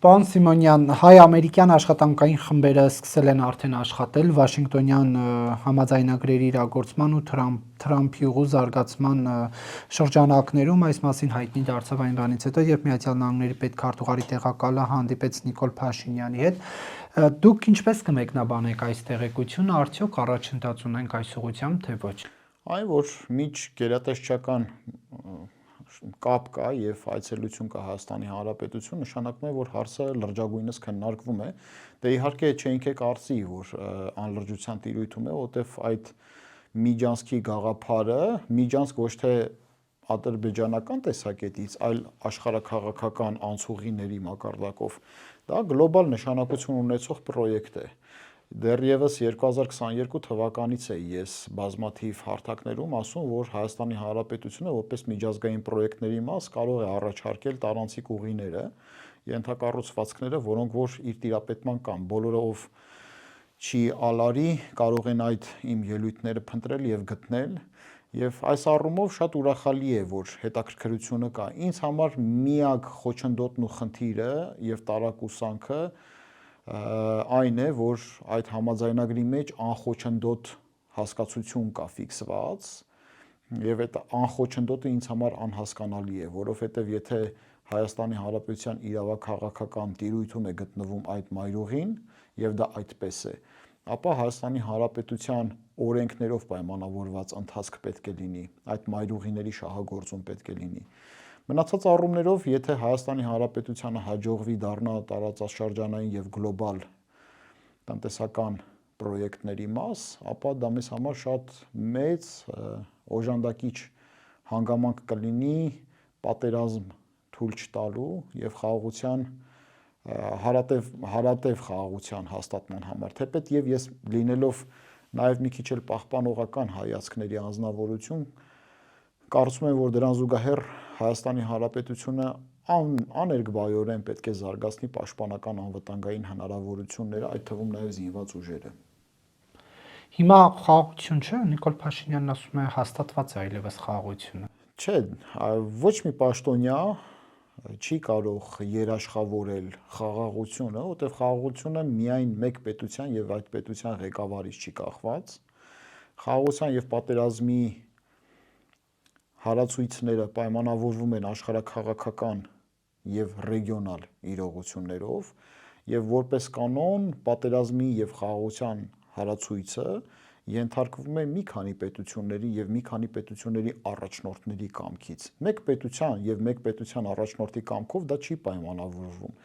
Պարոն Սիմոնյան, հայ-ամերիկյան աշխատանքային խմբերը սկսել են արդեն աշխատել Վաշինգտոնյան համաձայնագրերի իրագործման ու Թրամփի ուղու զարգացման շրջանակներում, այս մասին հայտնի դարձավ այն բանից հետո, երբ Միացյալ Նահանգների պետքարտուղարի տեղակալը հանդիպեց Նիկոլ Փաշինյանի հետ։ Դուք ինչպես կմեկնաբանեք այս տեղեկությունը, արդյոք առաջընթաց ունենք այս ուղղությամբ, թե ոչ։ Այն, որ միջ գերատեսչական կապ կա եւ այցելություն կա Հայաստանի Հանրապետություն, նշանակում է, որ հարցը լրջագույնս քննարկվում է։ Դե իհարկե չէինք կարծի, որ անլրջության տիրույթում է, որտեվ այդ միջանցքի գաղափարը, միջանցք ոչ թե ադրբեջանական տեսակետից, այլ աշխարհաքաղաքական անցուղիների մակարդակով, դա գլոբալ նշանակություն ունեցող պրոյեկտ է։ Դեռևս 2022 թվականից է ես բազմաթիվ հարթակներում ասում, որ Հայաստանի Հանրապետությունը որպես միջազգային պրոյեկտների մաս կարող է առաջարկել տարանցիկ ուղիները, ենթակառուցվածքները, որոնք որ իր տիրապետման կան, բոլորը ով չի ալարի, կարող են այդ իմ ելույթները փնտրել եւ գտնել, եւ այս առումով շատ ուրախալի է, որ հետաքրքրությունը կա։ Ինձ համար միակ խոչընդոտն ու խնդիրը եւ տարակուսանքը այն է, որ այդ համաձայնագրի մեջ անխոչնդոտ հասկացություն կա ֆիքսված եւ այդ անխոչնդոտը ինձ համար անհասկանալի է, որովհետեւ եթե Հայաստանի Հանրապետության իրավաքաղաքական տիրույթում է գտնվում այդ մայրուղին եւ դա այդպես է, ապա Հայաստանի Հանրապետության օրենքներով պայմանավորված ընթացք պետք է լինի, այդ մայրուղիների շահագործում պետք է լինի։ Մնացած առումներով, եթե Հայաստանի Հանրապետությանը հաջողվի դառնա տարածաշրջանային եւ գլոբալ տնտեսական պրոյեկտների մաս, ապա դա մեզ համար շատ մեծ օժանդակիչ հանգամանք կլինի պատերազմ թույլ չտալու եւ խաղաղության հարատև խաղաղության հաստատման համար, թեպետ եւ ես լինելով նաեւ մի քիչ էլ պահպանողական հայացքների անձնավորություն, կարծում եմ, որ դրան զուգահեռ Հայաստանի Հանրապետությունը աներկբայորեն պետք է զարգացնի պաշտպանական անվտանգային հնարավորությունները, այդ թվում նաեւ զինված ուժերը։ Հիմա խաղաղություն չէ, Նիկոլ Փաշինյանն ասում է հաստատված է այլևս խաղաղությունը։ Չէ, ոչ մի պաշտոնյա չի կարող երաշխավորել խաղաղությունը, որտեղ խաղաղությունը միայն մեկ պետության եւ այդ պետության ղեկավարից չի կախված։ Խաղաղության եւ պատերազմի հարացույցները պայմանավորվում են աշխարհաքաղաքական եւ ռեգիոնալ իրողություններով եւ որպես կանոն պատերազմի եւ խաղաղության հարացույցը ենթարկվում է մի քանի պետությունների եւ մի քանի պետությունների առաջնորդների կամքից։ Մեկ պետության եւ մեկ պետության առաջնորդի կամքով դա չի պայմանավորվում։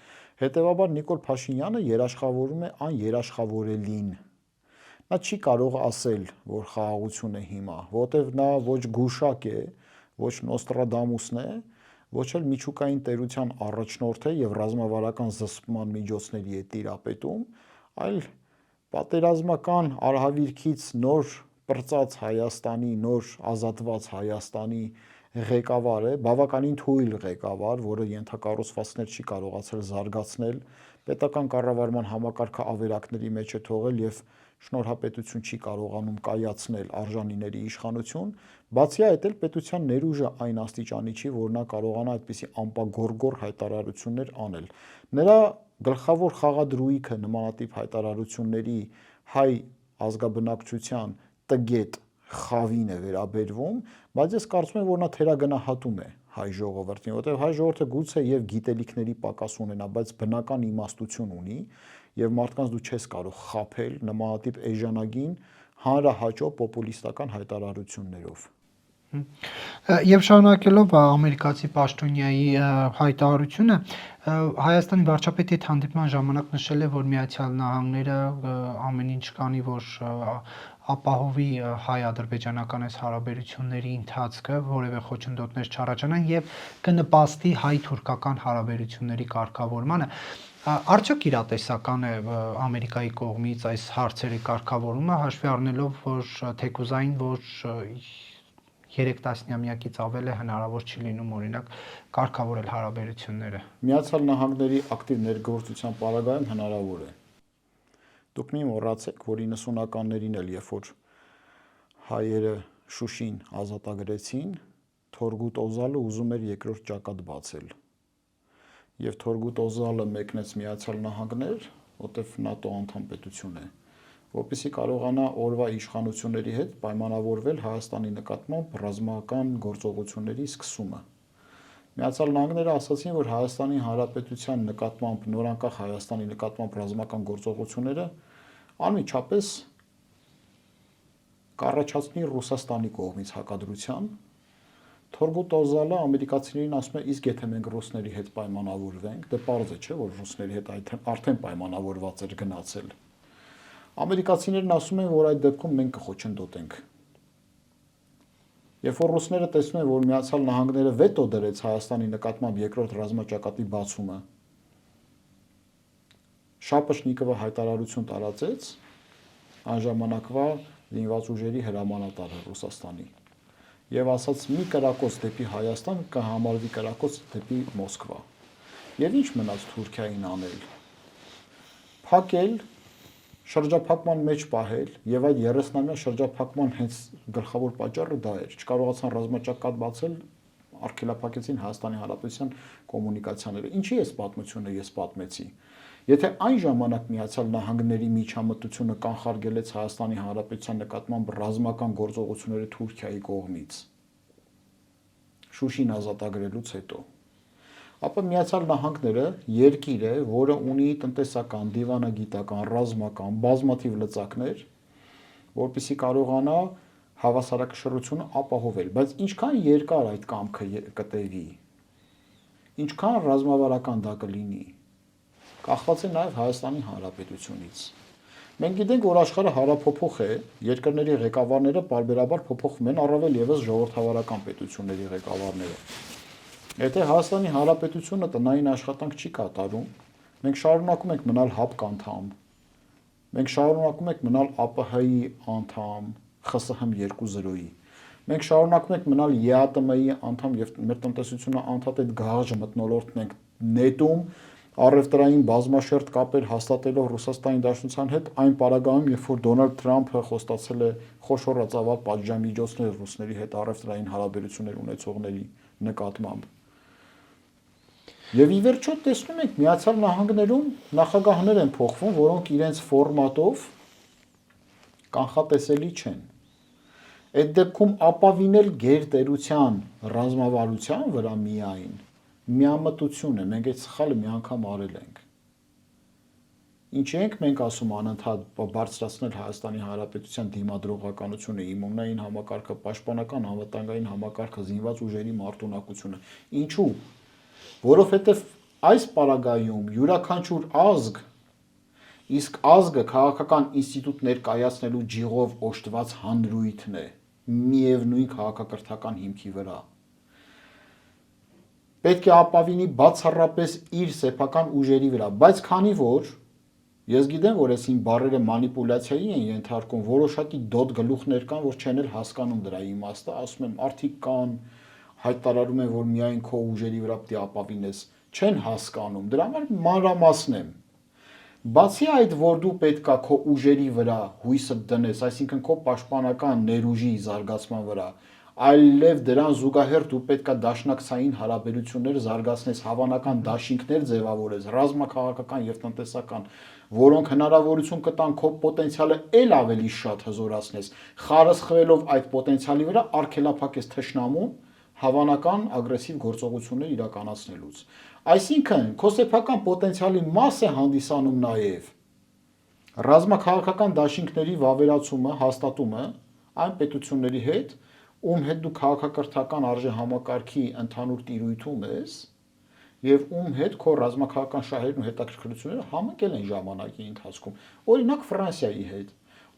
Հետևաբար Նիկոլ Փաշինյանը երաշխավորում է աներաշխավորելին։ Նա չի կարող ասել, որ խաղաղություն է հիմա, որտեվ նա ոչ գուշակ է, ոչ Նոստրադամուսն է, ոչ էլ միջուկային տերության առաջնորդ է եւ ռազմավարական զսպման միջոցների է տիրապետում, այլ պատերազմական արհավիրքից նոր պրծած Հայաստանի, նոր ազատված Հայաստանի ղեկավար է, բավականին թույլ ղեկավար, որը ենթակառուցվածքներ չի կարողացել զարգացնել, պետական կառավարման համակարգը ավերակների մեջ է թողել եւ շնորհապետություն չի կարողանում կայացնել արժանիների իշխանություն, բացի այդ էլ պետության ներուժը այն աստիճանի չի, որ նա կարողանա այդպիսի ամպագորգոր հայտարարություններ անել։ Նրա գլխավոր խաղադրույքը նմանատիպ հայտարարությունների հայ ազգաբնակչության տգետ խավին է վերաբերվում, բայց ես կարծում եմ, որ նա թերագնահատում է հայ ժողովրդին, որտեղ հայ ժողովուրդը գուցե եւ գիտելիքների պակաս ունենա, բայց բնական իմաստություն ունի եւ մարդկանց դու չես կարող խաբել նմանատիպ էժանագին հանրահաճո պոպուլիստական հայտարարություններով։ Եվ շարունակելով ամերիկացի պաշտոնյայի հայտարարությունը, Հայաստանի վարչապետի հետ հանդիպման ժամանակ նշել է, որ Միացյալ Նահանգները ամեն ինչ կանի, որ ապահովի հայ-ադրբեջանական այս հարաբերությունների ընթացքը, որևէ խոչընդոտներ չառաջանան եւ կնպաստի հայ-թուրքական հարաբերությունների կարգավորմանը։ Արդյոք իրատեսական է Ամերիկայի կողմից այս հարցերի կարգավորումը, հաշվի առնելով, որ թեկուզային, որ 3 տասնամյակից ավել է հնարավոր չի լինում օրինակ կարգավորել հարաբերությունները։ Միացյալ Նահանգների ակտիվ ներգործության պարագայում հնարավոր է։ Դուք մի մոռացեք, որ 90-ականներին էլ երբ որ հայերը Շուշին ազատագրեցին, Թորգուտ Օզալը ուզում էր երկրորդ ճակատ բացել։ եւ Թորգուտ Օզալը մեկնեց Միացյալ Նահանգներ, որտեղ ՆԱՏՕ անդամ պետություն է, որպեսզի կարողանա օրվա իշխանությունների հետ պայմանավորվել Հայաստանի նկատմամբ ռազմական գործողությունների սկսումը։ Միացյալ Նահանգները ասացին, որ Հայաստանի Հանրապետության նկատմամբ նորանկախ Հայաստանի նկատմամբ ռազմական գործողությունները անմիջապես կառաջացնի Ռուսաստանի կողմից հակադրության։ Թորգուտ Օզալը ամերիկացիներին ասում է, իսկ եթե մենք ռուսների հետ պայմանավորվենք, դե պարզ է, չէ, որ ռուսների հետ արդեն պայմանավորված էր գնացել։ Ամերիկացիներն ասում են, որ այդ դեպքում մենք կխոչընդոտենք։ Երբ որ ռուսները տեսնում են, որ Միացյալ Նահանգները վետո դրեց Հայաստանի նկատմամբ երկրորդ ռազմաճակատի բացումը, Շապաշնիկովը հայտարարություն տարածեց անժամանակվա զինված ուժերի հրամանատարը Ռուսաստանի եւ ասաց՝ մի կրակոց դեպի Հայաստան կհամարվի կրակոց դեպի Մոսկվա։ Եվ ինչ մնաց Թուրքիային անել։ Փակել, շրջափակման մեջ պահել եւ այդ 30-ամյա շրջափակման հենց գլխավոր պատճառը դա էր։ Չկարողացան ռազմաճակատ բացել, արգելափակեցին Հայաստանի Հանրապետության կոմունիկացիաները։ Ինչի է պատմությունը ես պատմեցի։ Եթե այն ժամանակ Միացյալ Նահանգների միջամտությունը կանխարգելեց Հայաստանի Հանրապետության նկատմամբ ռազմական գործողությունները Թուրքիայի կողմից, Շուշին ազատագրելուց հետո, ապա Միացյալ Նահանգները երկիր է, որը ունի տնտեսական, դիվանագիտական, ռազմական, բազմաթիվ լծակներ, որպեսզի կարողանա հավասարակշռությունը ապահովել, բայց ինչքան երկար այդ կամքը կտևի, ինչքան ռազմավարական դա կլինի, կախված է նաև Հայաստանի Հանրապետությունից։ Մենք գիտենք, որ աշխարհը հարափոփող է, երկրների ղեկավարները պարբերաբար փոփոխվում են, առավել եւս ժողովրդավարական պետությունների ղեկավարները։ Եթե Հայաստանի Հանրապետությունը տնային աշխատանք չի կատարում, մենք շարունակում ենք մնալ ՀԱՊԿ անդամ, մենք շարունակում ենք մնալ ԱՊՀ-ի անդամ, ԽՍՀՄ 2.0-ի, մենք շարունակում ենք մնալ ԵԱՏՄ-ի անդամ եւ մեր տնտեսությունը անդադար գաղժ մթնոլորտն ենք նետում, առևտրային բազմաշերտ կապեր հաստատելով Ռուսաստանի Դաշնության հետ այն պարագայում, երբ որ Դոնալդ Թրամփը խոստացել է խոշորածավալ պատժամիջոցներ ռուսների հետ առևտրային հարաբերություններ ունեցողների նկատմամբ։ Եվ ի վերջո տեսնում ենք Միացյալ Նահանգներում նախագահներ են փոխվում, որոնք իրենց ֆորմատով կանխատեսելի չեն։ Այդ դեպքում ապավինել գերտերության ռազմավարության վրա միայն միամտություն է, մենք այդ սխալը մի անգամ արել ենք։ Ինչի ենք մենք ասում անընդհատ բարձրացնել Հայաստանի Հանրապետության դիմադրողականությունը, իմունային համակարգը, պաշտպանական անվտանգային համակարգը, զինված ուժերի մարտունակությունը։ Ինչու՞։ Որովհետև այս պարագայում յուրաքանչյուր ազգ, իսկ ազգը քաղաքական ինստիտուտ ներկայացնելու ջիղով օժտված հանրույթն է, միևնույն քաղաքակրթական հիմքի վրա։ Պետք է ապավինի բացառապես իր սեփական ուժերի վրա, բայց քանի որ ես գիտեմ, որ այս իմ բառերը մանիպուլյացիայի են ենթարկում, որոշակի դոտ գլուխներ կան, որ չեն էլ հասկանում դրա իմաստը, ասում են արդիկ կան, հայտարարում են, որ միայն քո ուժերի վրա պետք է ապավինես, չեն հասկանում, դրա համար մանրամասն եմ։ Բացի այդ, որ դու պետքա քո ուժերի վրա հույսը դնես, այսինքն քո պաշտպանական ներուժի զարգացման վրա, այլև դրան զուգահեռ դու պետքա դաշնակցային հարաբերություններ զարգացնես, հավանական դաշինքներ ձևավորես, ռազմաքաղաքական եւ տնտեսական, որոնք հնարավորություն կտան քո պոտենցիալը ել ավելի շատ հզորացնես, խարսխվելով այդ պոտենցիալի վրա արգելափակես թշնամուն հավանական ագրեսիվ գործողություններ իրականացնելուց։ Այսինքն, քո սեփական պոտենցիալի մաս է հանդիսանում նաև ռազմաքաղաքական դաշինքների վավերացումը, հաստատումը այն պետությունների հետ, ում հետ դու քաղաքակրթական արժեհամակարգի ընդհանուր տիրույթում ես եւ ում հետ քո ռազմաքաղաքական շահերն ու հետաքրքրությունները համընկել են ժամանակի ընթացքում, օրինակ Ֆրանսիայի հետ,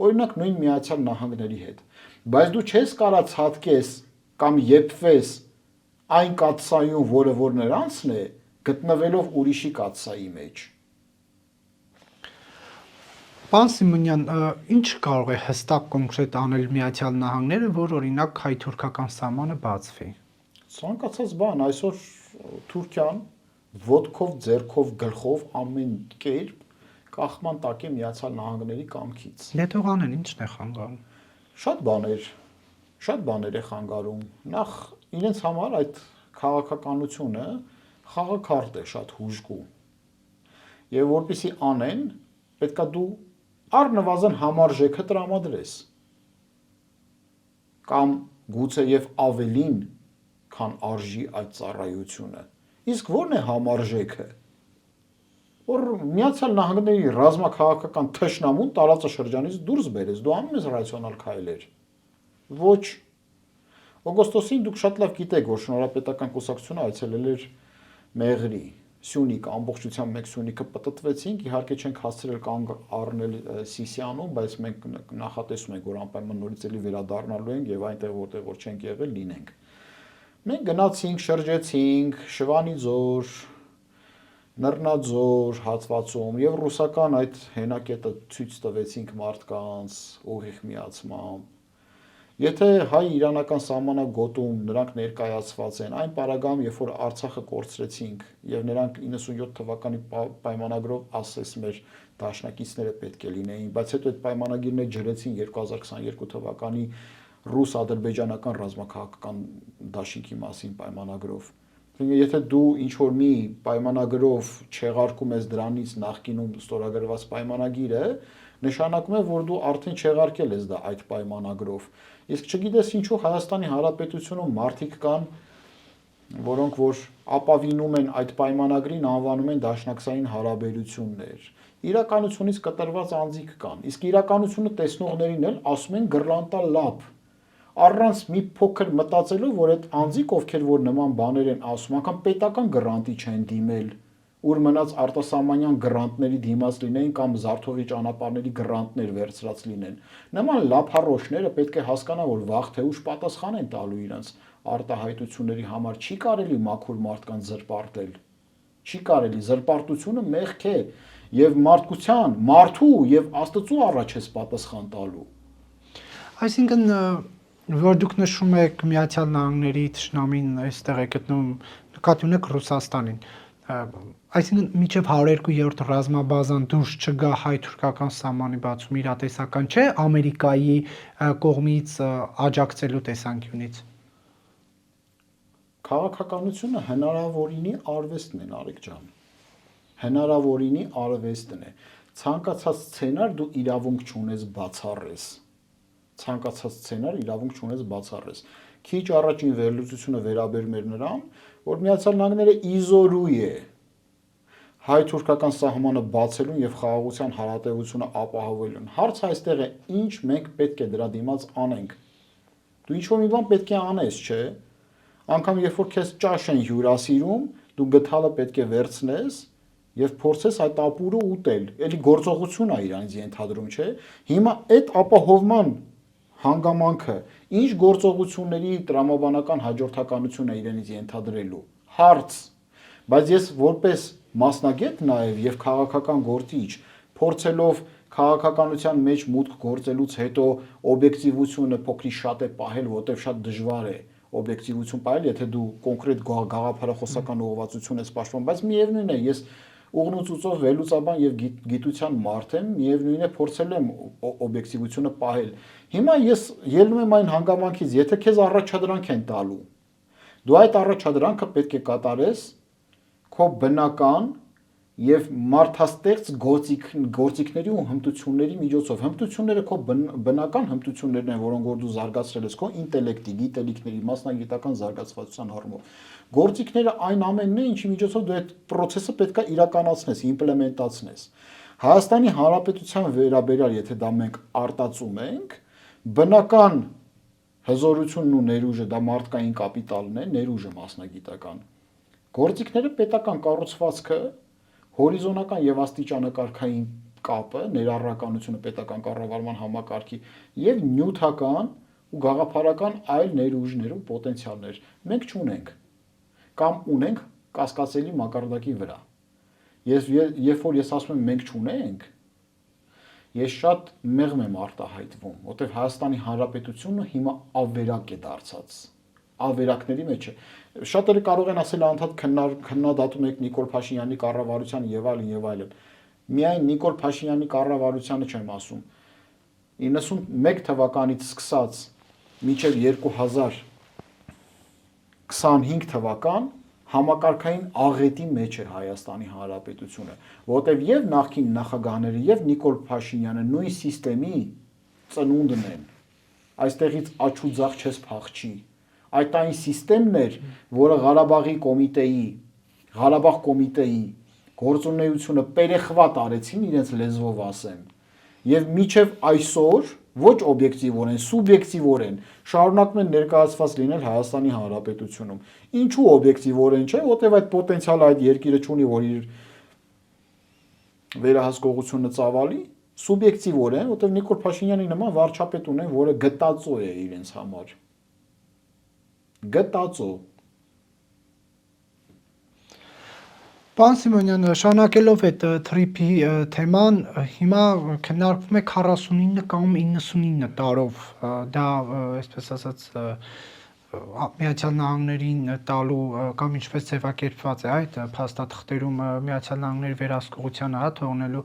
օրինակ նույն Միացյալ Նահանգների հետ, բայց դու չես կարող ցածկես կամ եփվես այն կաթսայում, որը որ նրանցն է, գտնվելով ուրիշի կաթսայի մեջ։ Պարոն Սիմոնյան, ինչ կարող է հստակ կոնկրետ անել Միացյալ Նահանգները, որ օրինակ հայ-թուրքական սահմանը բացվի։ Ցանկացած բան, այսօր Թուրքիան ոտքով, ձեռքով, գլխով ամեն կերպ կախման տակ է Միացյալ Նահանգների կամքից։ Լետողանեն ի՞նչն է խանգարում։ Շատ բաներ է խանգարում։ Նախ իրենց համար այդ քաղաքականությունը խաղաքարտ է, շատ հուժկու։ Եվ որպեսզի անեն, պետքա դու առնվազն համարժեքը տրամադրես։ Կամ գուցե եւ ավելին, քան արժի այդ ծառայությունը։ Իսկ ո՞րն է համարժեքը։ Որ Միացյալ Նահանգների ռազմաքաղաքական թշնամուն տարածաշրջանից դուրս բերես, դու անում ես ռացիոնալ քայլեր։ Ոչ։ Օգոստոսին դուք շատ լավ գիտեք, որ Շնորհապետական կուսակցությունը այցելել էր Մեղրի, Սյունիք, ամբողջությամբ մեկ Սյունիքը պտտվեցինք, իհարկե չենք հասցրել կանգ առնել Սիսիանում, բայց մենք նախատեսում ենք, որ անպայման նորից էլի վերադառնալու ենք եւ այնտեղ որտեղ որ չենք եղել լինենք։ Մենք գնացինք, շրջեցինք Շվանի ձոր, Նռնաձոր հատվածում եւ ռուսական այդ հենակետը ցույց տվեցինք մարդկանց ուղիղ միացմամբ։ Եթե հայ-իրանական սահմանագոտում նրանք ներկայացված են, այն պարագայում, երբ որ Արցախը կորցրեցինք եւ նրանք 97 թվականի պայմանագրով ասես մեր դաշնակիցները պետք է լինեին, բայց հետո այդ պայմանագիրները ջրեցին 2022 թվականի ռուս-ադրբեջանական ռազմաքաղաքական դաշինքի մասին պայմանագրով։ Եթե դու ինչ-որ մի պայմանագրով չեղարկում ես դրանից նախկինում ստորագրված պայմանագիրը, նշանակում է, որ դու արդեն չեղարկել ես դա այդ պայմանագրով։ Իսկ չգիտես ինչու Հայաստանի Հանրապետությունում մարդիկ կան, որոնք որ ապավինում են այդ պայմանագրին, անվանում են դաշնակցային հարաբերություններ։ Իրականությունից կտրված անձիկ կան, իսկ իրականությունը տեսնողներին էլ ասում են գռլանտա լապ։ Առանց մի փոքր մտածելու, որ այդ անձիկ, ովքեր որ նման բաներ են ասում, անգամ պետական գրանտի չեն դիմել, ուր մնաց արտասահմանյան գրանտների դիմաց լինեին կամ զարթողի ճանապարհների գրանտներ վերցրած լինեն։ Նման լափառոշները պետք է հասկանան, որ վաղ թե ուշ պատասխան են տալու իրենց արտահայտությունների համար։ Չի կարելի մաքուր մարդկանց զրպարտել։ Չի կարելի, զրպարտությունը մեղք է եւ մարդկության, մարդու եւ Աստծո առաջ ես պատասխան տալու։ Այսինքն որ դուք նշում եք Միացյալ Նահանգների թշնամին այստեղ է գտնվում, նկատի ունեք Ռուսաստանին։ Այսինքն մինչև 102-րդ ռազմաբազան դուրս չգա հայ-թուրքական սահմանի բացում իրատեսական չէ Ամերիկայի կողմից աջակցելու տեսանկյունից։ Քաղաքականությունը հնարավորինի արվեստն է, Նարեկ ջան։ Հնարավորինի արվեստն է։ Ցանկացած սցենար դու իրավունք չունես բացառես։ Ցանկացած սցենար իրավունք չունես բացառես։ Քիչ առաջին վերլուծությունը վերաբերում էր նրան, որ Միացյալ Նահանգները իզորու է հայ-թուրքական սահմանը բացելուն եւ խաղաղության հարատեվությունը ապահովելուն։ Հարցը այստեղ է, ինչ մենք պետք է դրա դիմաց անենք։ Դու ինչ-որ մի բան պետք է անես, չէ՞։ Անկամ երբ որ քեզ ճաշ են հյուրասիրում, դու գդալը պետք է վերցնես եւ փորձես այդ ապուրը ուտել։ Էլի գործողություն է իրանից ենթադրում, չէ՞։ Հիմա այդ ապահովման հանգամանքը ինչ գործողությունների տրամաբանական հաջորդականություն է իրենից ենթադրելու։ Հարց։ Բայց ես որպես մասնագետ նաև եւ քաղաքական գործիչ, փորձելով քաղաքականության մեջ մուտք գործելուց հետո օբյեկտիվությունը փոքրի շատ է պահել, որտեղ շատ դժվար է օբյեկտիվություն պահել, եթե դու կոնկրետ գաղափարախոսական ուղղվածություն ես պաշտպանում, բայց միևնույն է, ես ուղնուցուցով վերլուծաբան եւ գիտության մարդ եմ, միևնույն է փորձել եմ օբյեկտիվությունը պահել։ Հիմա ես ելնում եմ այն հանգամանքից, եթե քեզ առաջադրանք են տալու, դու այդ առաջադրանքը պետք է կատարես քո բնական եւ մարդաստեղծ գործիքների ու հմտությունների միջոցով։ Հմտությունները քո բնական հմտություններն են, որոնք որ դու զարգացրել ես քո ինտելեկտի, գիտելիքների, մասնագիտական զարգացվածության առումով։ Գործիքները այն ամենն է, ինչի միջոցով դու այդ process-ը պետքա իրականացնես, իմպլեմենտացնես։ Հայաստանի Հանրապետության վերաբերյալ, եթե դա մենք արտածում ենք, բնական հզորությունն ու ներուժը դա մարդկային կապիտալն է, ներուժը մասնագիտական։ Գործիքները պետական կառուցվածքը, հորիզոնական եւ աստիճանակարգային կապը, ներառականությունը պետական կառավարման համակարգի եւ նյութական ու գաղափարական այլ ներուժներ ու պոտենցիալներ մենք չունենք կամ ունենք կասկածելի մակարդակի վրա։ Երբ որ ես ասում եմ մենք չունենք, ես շատ մեղմ եմ արտահայտվում, որտեղ Հայաստանի Հանրապետությունը հիմա ավերակ է դարձած։ Ավերակների մեջ է։ Շատերը կարող են ասել անդադ քննադատում եք Նիկոլ Փաշինյանի կառավարության եւ այլն եւ այլն։ Միայն Նիկոլ Փաշինյանի կառավարությանը չեմ ասում։ 91 թվականից սկսած մինչև 2025 թվական համակարգային աղետի մեջ է Հայաստանի Հանրապետությունը, որտեղ եւ նախկին նախագահները եւ Նիկոլ Փաշինյանը նույն համակարգի ծնունդն են։ Այստեղից աչուձախ չես փախչի։ Այդ այն համակարգն էր, որը Ղարաբաղ կոմիտեի գործունեությունը պերեխվատ արեցին իրենց լեզվով ասեն։ Եվ միջև այսօր ոչ օբյեկտիվորեն, սուբյեկտիվորեն շարունակում են ներկայացված լինել Հայաստանի Հանրապետությունում։ Ինչու օբյեկտիվորեն չէ, որտեղ այդ պոտենցիալը այդ երկիրը չունի, որ իր վերահսկողությունը ծավալի, սուբյեկտիվորեն, որտեղ Նիկոլ Փաշինյանի նման վարչապետ ունեն, որը գտածո է իրենց համար։ Գտածո։ Պարոն Սիմոնյան, շարունակելով այդ թրիփի թեման, հիմա քննարկվում է 49 կամ 99 տարով դա, այսպես ասած, Միացյալ Նահանգներին տալու կամ ինչպես ձևակերպված է այդ փաստաթղթերում Միացյալ Նահանգների վերահսկողությանը թողնելու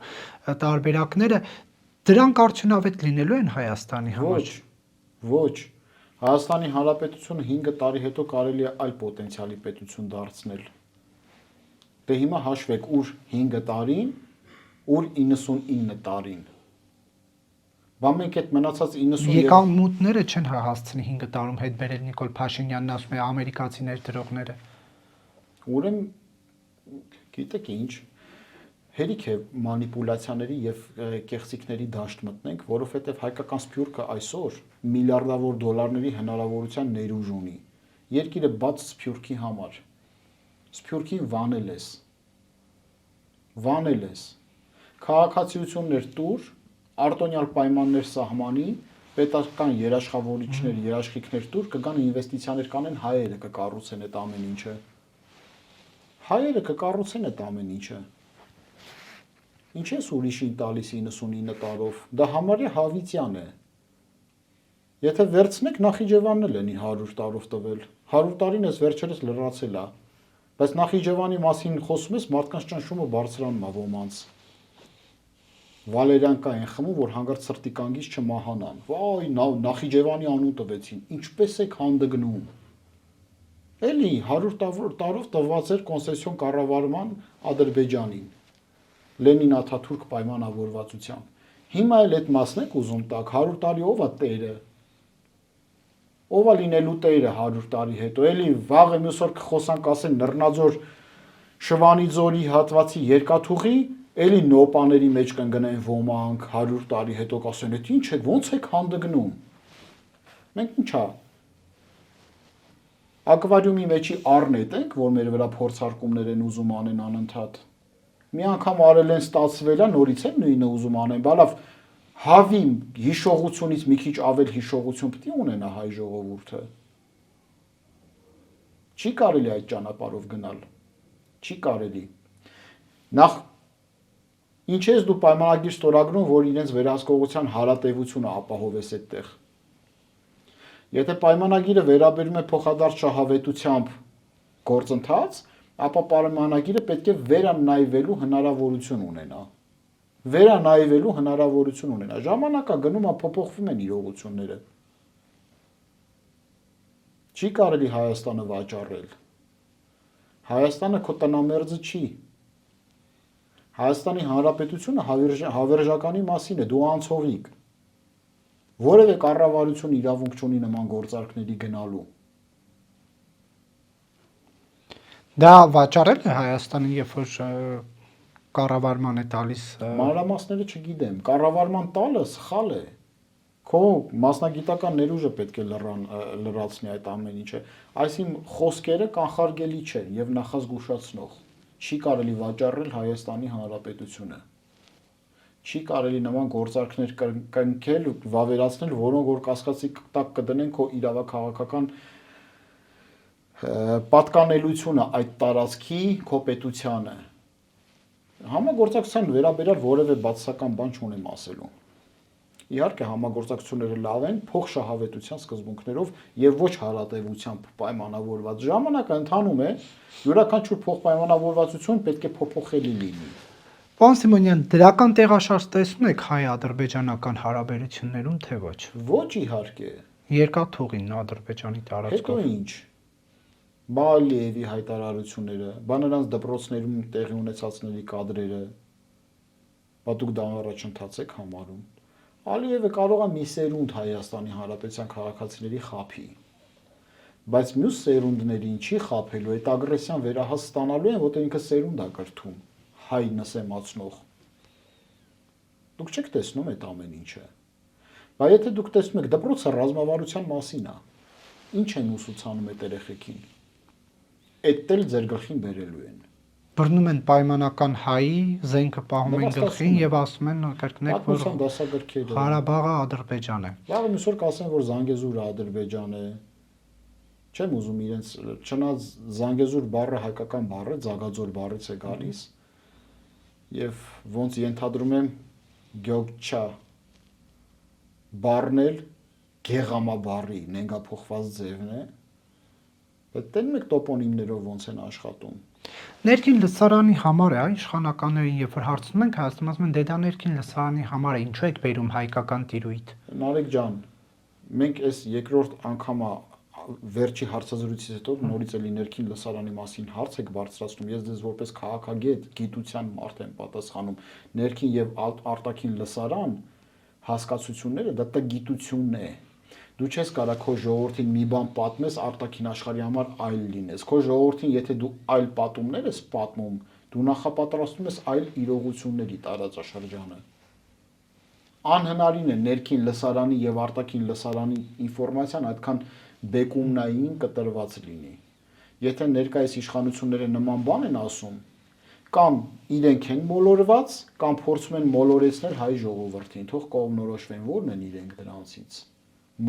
տարբերակները, դրանք արդյունավետ լինելու են Հայաստանի համար։ Ոչ։ Հայաստանի Հանրապետությունը 5 տարի հետո կարելի է այլ պոտենցիալի պետություն դարձնել։ Դե հիմա հաշվեք ուր 5 տարին, ուր 99 տարին։ Բա մենք այդ մնացած 90 Եկամուտները չեն հասցնի 5 տարում հետ բերել Նիկոլ Փաշինյանն ասում է ամերիկացիներ դրողները։ Ուրեմն գիտեք ինչ, հերիք է մանիպուլյացիաների եւ կեղծիքների դաշտ մտնենք, որովհետեւ հայկական սփյուռքը այսօր միլիարդավոր դոլարների հնարավորության ներուժ ունի։ Երկիրը բաց սփյուռքի համար։ Սփյուռքին վանել ես, քաղաքացիություններ տուր, արտոնյալ պայմաններ սահմանի, պետական երաշխավորիչներ, երաշխիքներ տուր, կգան ինվեստիցիաներ կանեն, հայերը կկառուցեն այդ ամեն ինչը։ Հայերը կկառուցեն այդ ամեն ինչը։ Ինչ ես ուրիշին տալիս 99 տարով, դա համարյա հավիտյան է։ Եթե վերցնեք Նախիջևանն էլ են 100 տարով տվել, 100 տարին ես վերջերս լրացել է։ Բայց Նախիջևանի մասին խոսում ես, մարդկանց ճնշումը բարձրանում է ոմանց։ Վալերյանկա են խմում, որ հանգարց սրտի կանգից չմահանան։ Վայ, Նախիջևանի անուն տվեցին, ինչպես եք հանդգնում։ Էլի 100 տարով տված էր կոնցեսիոն կառավարման Ադրբեջանին, Լենին-Աթաթուրք պայմանավորվածությամբ։ Հիմա էլ այդ մասն եք ուզում տակ, 100 տարի ով է տերը։ Ով է լինելու տերը 100 տարի հետո, էլի վաղը մյուս օր կխոսանք, ասեն Նռնաձոր Շվանիձորի հատվածի երկաթուղի, էլի նոպաների մեջ կընկնեն ոմանք 100 տարի հետո կասեն, այդ ինչ է, ո՞նց եք հանդգնում։ Մենք ինչա։ Ակվարիումի մեջի առնետ ենք, որ մեր վրա փորձարկումներ են ուզում անեն անընդհատ։ Մի անգամ արել են, ստացվել է, նորից են նույնը ուզում անեն, բալավ հավի հիշողությունից մի քիչ ավել հիշողություն պետք է ունենա հայ ժողովուրդը։ Չի կարելի այդ ճանապարհով գնալ։ Չի կարելի։ Նախ ինչ ես դու պայմանագիր ստորագրում, որ իրենց վերահսկողության հարատևությունը ապահովես այդտեղ։ Եթե պայմանագիրը վերաբերում է փոխադարձ շահավետությամբ գործընթաց, ապա պայմանագիրը պետք է վերանայվելու հնարավորություն ունենա։ Վերանայվելու հնարավորություն ունենա։ Ժամանակա գնում է փոփոխվում են իրողությունները։ Չի կարելի Հայաստանը վաճառել։ Հայաստանը քո տնամերձը չի։ Հայաստանի Հանրապետությունը հավերժականի մասին է, դու անցողիկ։ Որևէ կառավարություն իրավունք չունի նման գործարքների գնալու։ Դա վաճառել է Հայաստանը, երբ որ կառավարման է տալիս։ Մանրամասները չգիտեմ, կառավարման տալը սխալ է։ Քո մասնագիտական ներուժը պետք է լրացնի այդ ամեն ինչը։ Այսինքն խոսքերը կանխարգելի չեն եւ նախազգուշացնող։ Չի կարելի վաճառել Հայաստանի Հանրապետությունը։ Չի կարելի նման գործարքներ կնքել, վավերացնել, որոնք որ կասկածի տակ կդնեն քո իրավաքաղաքական պատկանելությունը այդ տարածքի քո պետությանը։ Համագործակցության վերաբերյալ որևէ բացասական բան չունեմ ասելու։ Իհարկե համագործակցությունները լավ են, փոխշահավետության սկզբունքներով եւ ոչ հարատևությամբ պայմանավորված։ Ժամանակը ընթանում է, յուրաքանչյուր փոխպայմանավորվածություն պետք է փոփոխելի լինի։ Պարոն Սիմոնյան, դրական տեղաշարժ տեսնում եք հայ-ադրբեջանական հարաբերություններում, թե ոչ։ Ոչ իհարկե։ Երկաթուղին Ադրբեջանի տարածքով։ Հետո ինչ։ Բալիևի հայտարարությունները, բա նրանց դպրոցներում տեղի ունեցածների կադրերը, բա դուք դա առաջընթաց եք համարում։ Ալիևը կարող է մի սերունդ Հայաստանի Հանրապետության քաղաքացիների խափի, բայց մյուս սերունդներին չի խափելու, այդ ագրեսիան վերահաս ստանալու են, որտեղ ինքը սերունդ է կրթում, հայ նսեմացնող։ Դուք չեք տեսնում այդ ամեն ինչը։ Բայց եթե դուք տեսնում եք, դպրոցը ռազմավարության մասին է, ինչ են ուսուցանում այդ երեխեքին։ Այդ էլ ձեր գլխին բերելու են։ Բռնում են պայմանական հայի, զենքը պահում են գլխին եւ ասում են կրկնեք, որ Պատմության դասագրքերը։ Ղարաբաղը Ադրբեջան է։ Լավ, մյուսօր կասեն, որ Զանգեզուրը Ադրբեջան է։ Չեմ ուզում իրենց, չնայած Զանգեզուր բառը հայկական բառ է, Զագաձոր բառից է գալիս։ Եվ ոնց ենթադրում եմ Գյոգչա բառն էլ գեղամաբառի նենգափոխված ձևն է։ Բայց տենում եք տոպոնիմներով ոնց են աշխատում։ Ներքին լսարանի համար է, իշխանականներին երբ որ հարցնում ենք, Հայաստանում ասում են դե դա ներքին լսարանի համար է, ինչու եք բերում հայկական տիրույթ։ Նարեկ ջան, մենք այս երկրորդ անգամը վերջի հարցազրույցից հետո նորից էլի ներքին լսարանի մասին հարց եք բարձրացնում։ Ես ձեզ որպես քաղաքագետ, գիտության մարդ եմ պատասխանում։ Ներքին եւ արտաքին լսարան հասկացությունները դա գիտությունն է։ Դու չես կարա քո ժողովրդին մի բան պատմես արտաքին աշխարհի համար այլ լինես։ Քո ժողովրդին, եթե դու այլ պատումներ ես պատմում, դու նախապատրաստում ես այլ իրողությունների տարածաշրջանը։ Անհնարին է ներքին լսարանի եւ արտաքին լսարանի ինֆորմացիան այդքան բեկումնային կտրված լինի։ Եթե ներկայիս իշխանությունները նման բան են ասում, կամ իրենք են մոլորված, կամ փորձում են մոլորեցնել հայ ժողովրդին, թող կողմնորոշվեն ո՞րն են իրենք դրանցից։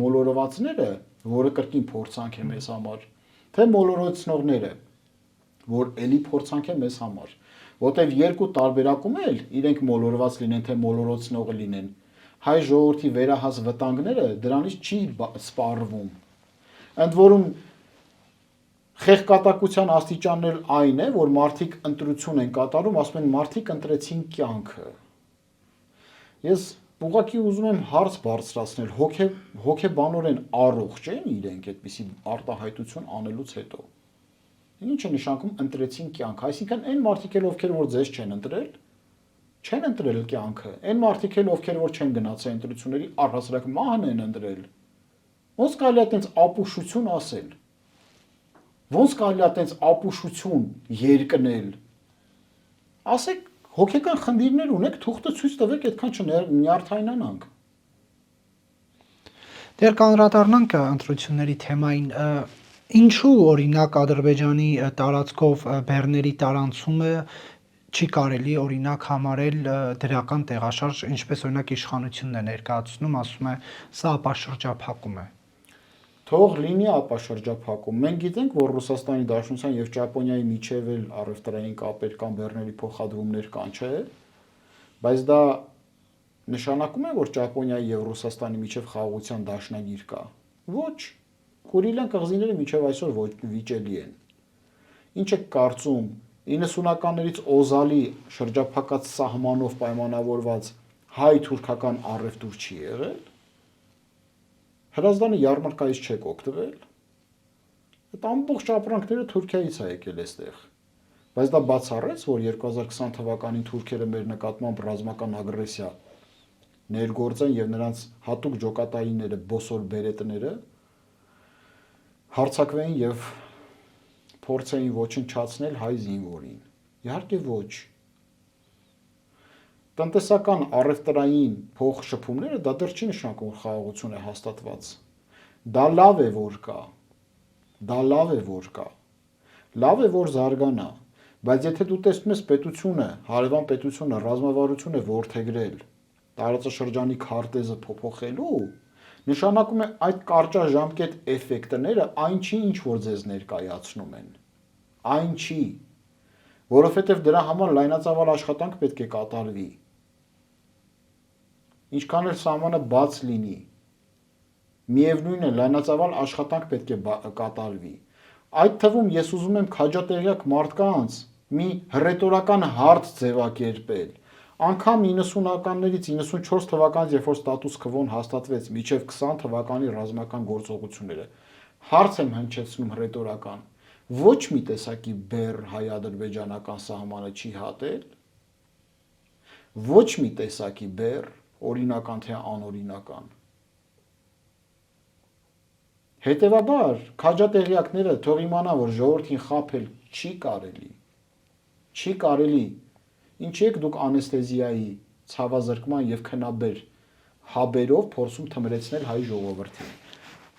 Մոլորվածները, որը կրկին փորձանք է մեզ համար, թե մոլորեցնողները, որ էլի փորձանք է մեզ համար, որտեվ երկու տարբերակում էլ իրենք մոլորված լինեն, թե մոլորեցնողը լինեն, հայ ժողովրդի վերահաս վտանգները դրանից չի սպառվում։ Ընդ որում խեղկատակության աստիճանն էլ այն է, որ մարդիկ ընտրություն են կատարում, ասում են մարդիկ ընտրեցին կյանքը։ Ես ուղղակի ուզում եմ հարց բարձրացնել, հոգեբանորեն առողջ են իրենք այդպիսի արտահայտություն անելուց հետո։ Ինչ է նշանակում ընտրեցին կյանք, այսինքն այն մարդիկ էլ ովքեր որ ձեզ չեն ընտրել կյանքը, այն մարդիկ էլ ովքեր որ չեն գնացել ընտրությունների առհասարակ մահն են ընտրել։ Ոնց կարելի է այդպես ապուշություն ասել։ Ոնց կարելի է այդպես ապուշություն երկնել։ Ասեք հոգեկան խնդիրներ ունեք, թուղթը ցույց տվեք, այդքան չնյարդայնանանք։ Դեռ կանրադառնանք ընտրությունների թեմային, ինչու օրինակ Ադրբեջանի տարածքով բեռների տարանցումը չի կարելի օրինակ համարել դրական տեղաշարժ, ինչպես օրինակ իշխանությունն է ներկայացնում, ասում է սա ապաշրջափակում է։ Թող լինի ապաշրջափակում։ Մենք գիտենք, որ Ռուսաստանի Դաշնության եւ Ճապոնիայի միջև էլ առևտրային կապեր կան, բեռների փոխադրումներ կան, չէ՞։ Բայց դա նշանակում է, որ Ճապոնիայի եւ Ռուսաստանի միջև խաղաղության դաշնագիր կա։ Ոչ։ Կուրիլյան կղզիները միջև այսօր վիճելի են։ Ինչ եք կարծում, 90-ականներից օզալի շրջափակած սահմանով պայմանավորված հայ-թուրքական առևտուր չի եղել։ Հրազդանի յարմարկայից չեք օգտվել։ Այդ ամբողջ ապրանքները Թուրքիայից է եկել այստեղ։ Բայց դա բացառեց, որ 2020 թվականին թուրքերը մեր նկատմամբ ռազմական ագրեսիա ներգործեն եւ նրանց հատուկ ջոկատայինները, բոսոր բերետները հարձակվեին եւ փորձեին ոչնչացնել հայ զինվորին։ Իհարկե ոչ։ Տնտեսական առևտրային փոխշփումները դա դեռ չի նշանակում, որ խաղաղություն է հաստատված։ Դա լավ է, որ կա։ Լավ է, որ զարգանա, բայց եթե դու տեսնում ես պետությունը, հարևան պետությունը ռազմավարություն է որդեգրել, տարածաշրջանի քարտեզը փոփոխելու, նշանակում է այդ կարճաժամկետ էֆեկտները այն չի, ինչ որ ձեզ ներկայացնում են։ Այն չի, որովհետև դրա համար լայնածավալ աշխատանք պետք է կատարվի։ Ինչքան էլ սահմանը բաց լինի, միևնույն է, լայնածավալ աշխատանք պետք է կատարվի։ Այդ թվում ես ուզում եմ քաջատեղյակ մարդկանց մի հռետորական հարց ձևակերպել։ Անկամ 90-ականներից 94 թվականից, երբ որ ստատուս քվոն հաստատվեց, մինչև 20 թվականի ռազմական գործողությունները, հարց եմ հնչեցնում հռետորական, ոչ մի տեսակի բեռ հայ-ադրբեջանական սահմանը չի հատել, ոչ մի տեսակի բեռ, օրինական թե անօրինական։ Հետևաբար, քաջատեղյակները թող իմանան, որ ժողովրդին խաբել չի կարելի։ Չի կարելի։ Ինչի եք դուք անեստեզիայի, ցավազրկման եւ քնաբեր հաբերով փորձում թմրեցնել հայ ժողովրդին։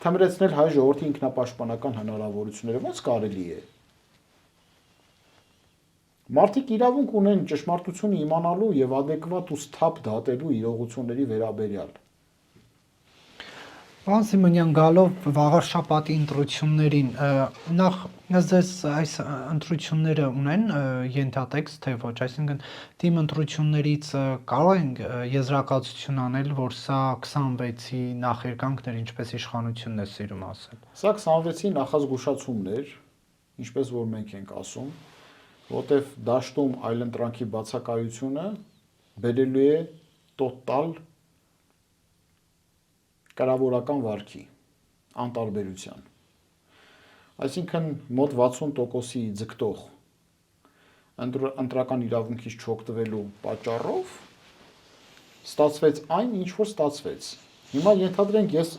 Թմրեցնել հայ ժողովրդի ինքնապաշտպանական հնարավորությունները ո՞նց կարելի է։ Մարդիկ իրավունք ունեն ճշմարտությունը իմանալու եւ adekvat ու սթափ դատելու իրողությունների վերաբերյալ։ Պարոն Սիմոնյան, գալով վաղար շաբաթի ընտրություններին, նախ ձեզ այս ընտրությունները ունեն ենթատեքստ, թե ոչ, այսինքն թիմ ընտրություններից կարող ենք եզրակացություն անել, որ սա 26-ի նախերգանքն էր, ինչպես իշխանությունն է սիրում ասել։ Սա 26-ի նախազգուշացումն էր, ինչպես որ մենք ենք ասում, որտեվ դաշտում այլընտրանքի բացակայությունը բերելու է տոտալ կրավորական վարքի անտարբերության։ Այսինքն մոտ 60%-ի ձգտող ընտրական իրավունքից չօգտվելու պատճառով ստացվեց այն, ինչ որ ստացվեց։ Հիմա ենթադրենք ես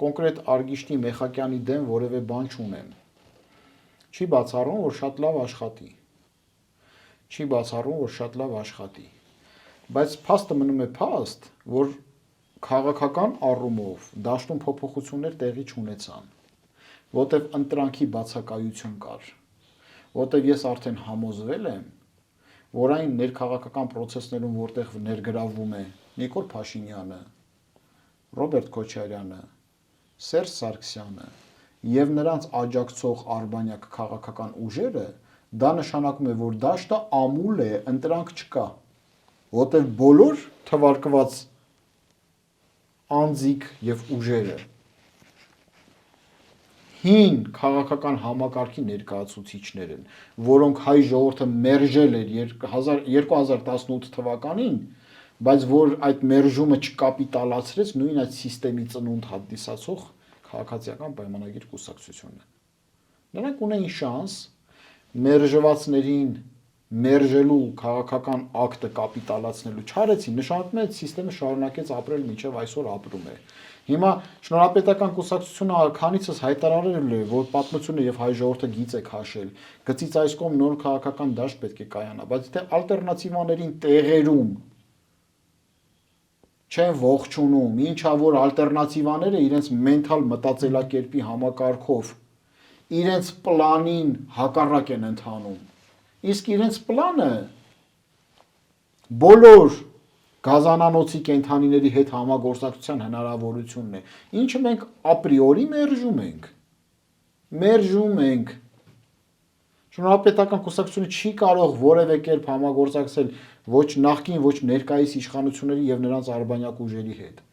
կոնկրետ Արգիշտի Մեխակյանի դեմ որևէ բան չունեմ։ Չի բացառում, որ շատ լավ աշխատի։ Չի բացառում, որ շատ լավ աշխատի։ Բայց փաստը մնում է փաստ, որ քաղաքական առումով դաշտում փոփոխություններ տեղի չունեցան, որտեղ ընտրանքի բացակայություն կար, որտեղ ես արդեն համոզվել եմ, որ այն ներքաղաքական process-ներում, որտեղ ներգրավվում է Նիկոլ Փաշինյանը, Ռոբերտ Քոչարյանը, Սերժ Սարգսյանը եւ նրանց աջակցող արբանյակ քաղաքական ուժերը, դա նշանակում է, որ դաշտը ամուլ է, ընտրանք չկա, որտեղ բոլոր թվարկված անձիկ եւ ուժերը հին քաղաքական համակարգի ներկայացուցիչներ են, որոնք հայ ժողովուրդը մերժել էր 2018 թվականին, բայց որ այդ մերժումը չկապիտալացրեց նույն այդ համակարգի ծնունդ հանդիսացող քաղաքացիական պայմանագիր կուսակցությունը։ Նրանք ունեին շանս մերժվածներին մերժելու քաղաքական ակտը կապիտալացնելու չարեցին, նշանակում է այդ համակարգը շարունակեց ապրել մինչև այսօր ապրում է։ Հիմա շնորհապետական կուսակցությունը քանիցս հայտարարել է, որ պատմությունը եւ հայ ժողովուրդը գիծ է քաշել, գծից այս կողմ նոր քաղաքական դաշտ պետք է կայանա, բայց եթե ալտերնատիվաներին տեղերում չեն ողջունում, ինչա որ ալտերնատիվաները իրենց մենթալ մտածելակերպի համակարգով իրենց պլանին հակառակ են ընթանում։ Իսկ իրենց պլանը բոլոր գազանանոցի կենդանիների հետ համագործակցության հնարավորությունն է, ինչը մենք ապրիորի մերժում ենք։ Շնորհապետական կուսակցությունը չի կարող որևէ կերպ համագործակցել ոչ նախկին, ոչ ներկայիս իշխանությունների եւ նրանց արբանյակ ուժերի հետ։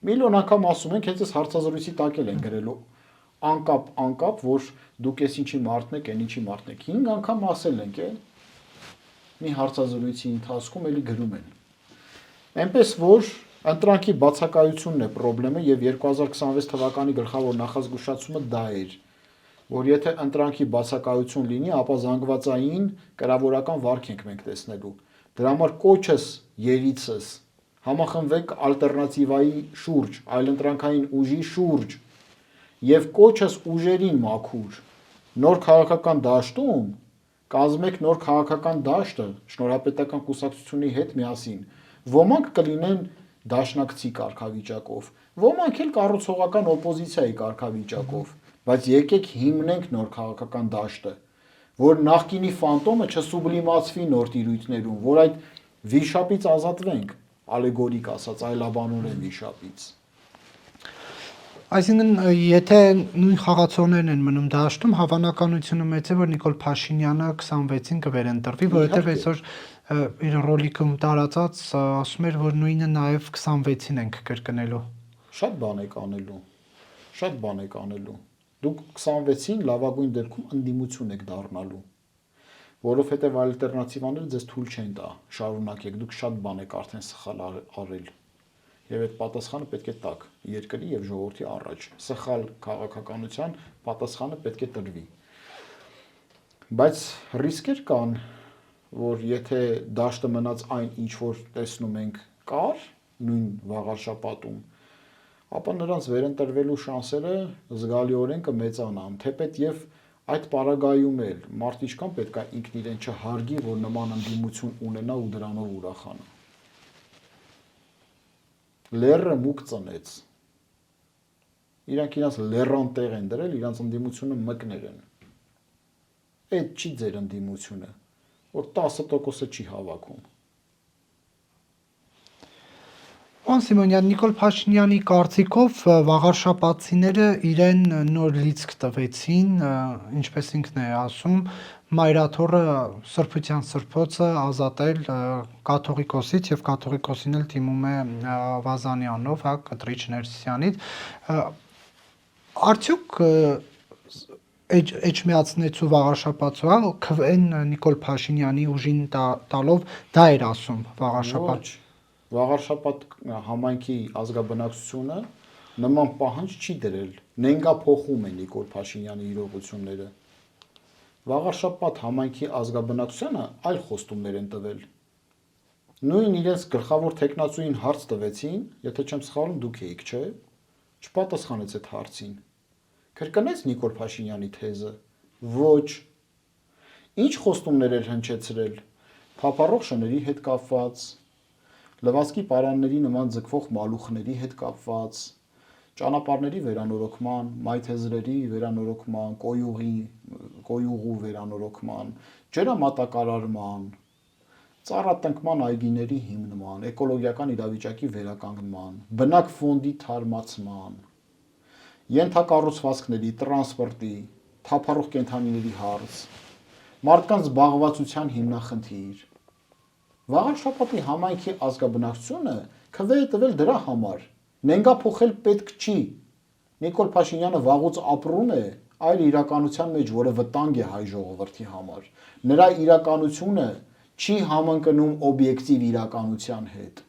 Միլիոն անգամ ասում ենք, հենց այս հարցազրույցի տակ են գրելու անկապ, որ դուք ես ինչի մարդն եք, այն ինչի մարդն եք։ 5 անգամ ասել ենք, մի հարցազրույցի ընթացքում էլի գրում են։ Այնպես որ ընտրանքի բացակայությունն է խնդրեմը եւ 2026 թվականի գլխավոր նախազգուշացումը դա էր, որ եթե ընտրանքի բացակայություն լինի, ապա զանգվածային կրավորական վարք ենք մենք տեսնելու։ Դրա համար կոչս երիցս համախմբվեք ալտերնատիվայի շուրջ, այլընտրանքային ուժի շուրջ եւ կոչս ուժերին մաքուր նոր քաղաքական դաշտում կազմեք նոր քաղաքական դաշտը շնորհապետական կուսակցությունների հետ միասին։ Ոմանք կլինեն դաշնակցի կարգավիճակով, ոմանք էլ կառուցողական օպոզիցիայի կարգավիճակով, բայց եկեք հիմնենք նոր քաղաքական դաշտը, որ նախկինի ֆանտոմը չսուբլիմացվի նոր տիրույթներում, որ այդ վիշապից ազատվենք, ալեգորիկ ասած, այլաբանորեն վիշապից։ Այսինքն, եթե նույն խաղացողներն են մնում դաշտում, հավանականությունը մեծ է, որ Նիկոլ Փաշինյանը 26-ին կվերընտրվի, որովհետև այսօր իր ռոլիկում տարածած ասում էր, որ նույնը նաև 26-ին ենք կրկնելու։ Շատ բան եք անելու։ Դուք 26-ին լավագույն դեպքում ընդդիմություն եք դառնալու, որովհետև ալտերնատիվաները ձեզ թույլ չեն տա, շարունակեք, դուք շատ բան եք արդեն սխալ արել։ Եվ այդ պատասխանը պետք է տաք երկրի եւ ժողովրդի առաջ։ Սխալ քաղաքականության պատասխանը պետք է տրվի։ Բայց ռիսկեր կան, որ եթե դաշտը մնաց այն, ինչ որ տեսնում ենք կար նույն վաղարշապատում, ապա նրանց վերընտրվելու շանսերը զգալիորեն կմեծանան, թեպետ եւ այդ պարագայում էլ մարդիչքան պետք է ինքն իրեն չհարգի, որ նման ընդդիմություն ունենա ու դրանով ուրախանա։ Լերը մուկ ծնեց։ Իրանք իրենց լերան տեղ են դրել, իրենց ընդդիմությունը մկներ են։ Այդ չի ձեր ընդդիմությունը, որ 10%-ը չի հավաքում։ Պարոն Սիմոնյան, Նիկոլ Փաշինյանի կարծիքով վաղարշապատցիները իրեն նոր լիցք տվեցին, ինչպես ինքն է ասում, մայրաթոռը սրբության սրբոցը ազատել կաթողիկոսից եւ կաթողիկոսին էլ թիմում է Վազանյանով, հա, Կտրիչ Ներսիսյանից։ Արդյոք Էջմիածնեցու վաղարշապատցու, հա, քվեն Նիկոլ Փաշինյանի ուժին տալով դա էր ասում վաղարշապատ։ Վաղարշապատ համայնքի ազգաբնակչությունը նման պահանջ չի դրել, նենգա փոխում է Նիկոլ Փաշինյանի իրողությունները։ Վաղարշապատ համայնքի ազգաբնակչությանը այլ խոստումներ են տվել։ Նույն իրենց գլխավոր տեխնացուին հարց տվեցին, եթե չեմ սխալվում դուք էիք, չէ՞, չպատասխանեց այդ հարցին։ Կրկնեց Նիկոլ Փաշինյանի թեզը։ Ոչ։ Ինչ խոստումներ էր հնչեցրել։ Թափառող շների հետ կապված, լվացքի պարանների նման ձգվող մալուխների հետ կապված, ճանապարհների վերանորոգման, մայթեզրերի վերանորոգման, կոյուղու վերանորոգման, ջրամատակարարման, ծառատնկման այգիների հիմնման, էկոլոգիական իրավիճակի վերականգնման, բնակ ֆոնդի թարմացման, ենթակառուցվածքների, տրանսպորտի, թափառող կենդանիների հարց, մարդկանց զբաղվածության հիմնախնդիր։ Վաղարշապատի համայնքի ազգաբնակչությունը քվե է տվել դրա համար։ Նենգա փոխել պետք չի։ Նիկոլ Փաշինյանը վաղուց ապրում է այլ իրականության մեջ, որը վտանգ է հայ ժողովրդի համար։ Նրա իրականությունը չի համընկնում օբյեկտիվ իրականության հետ։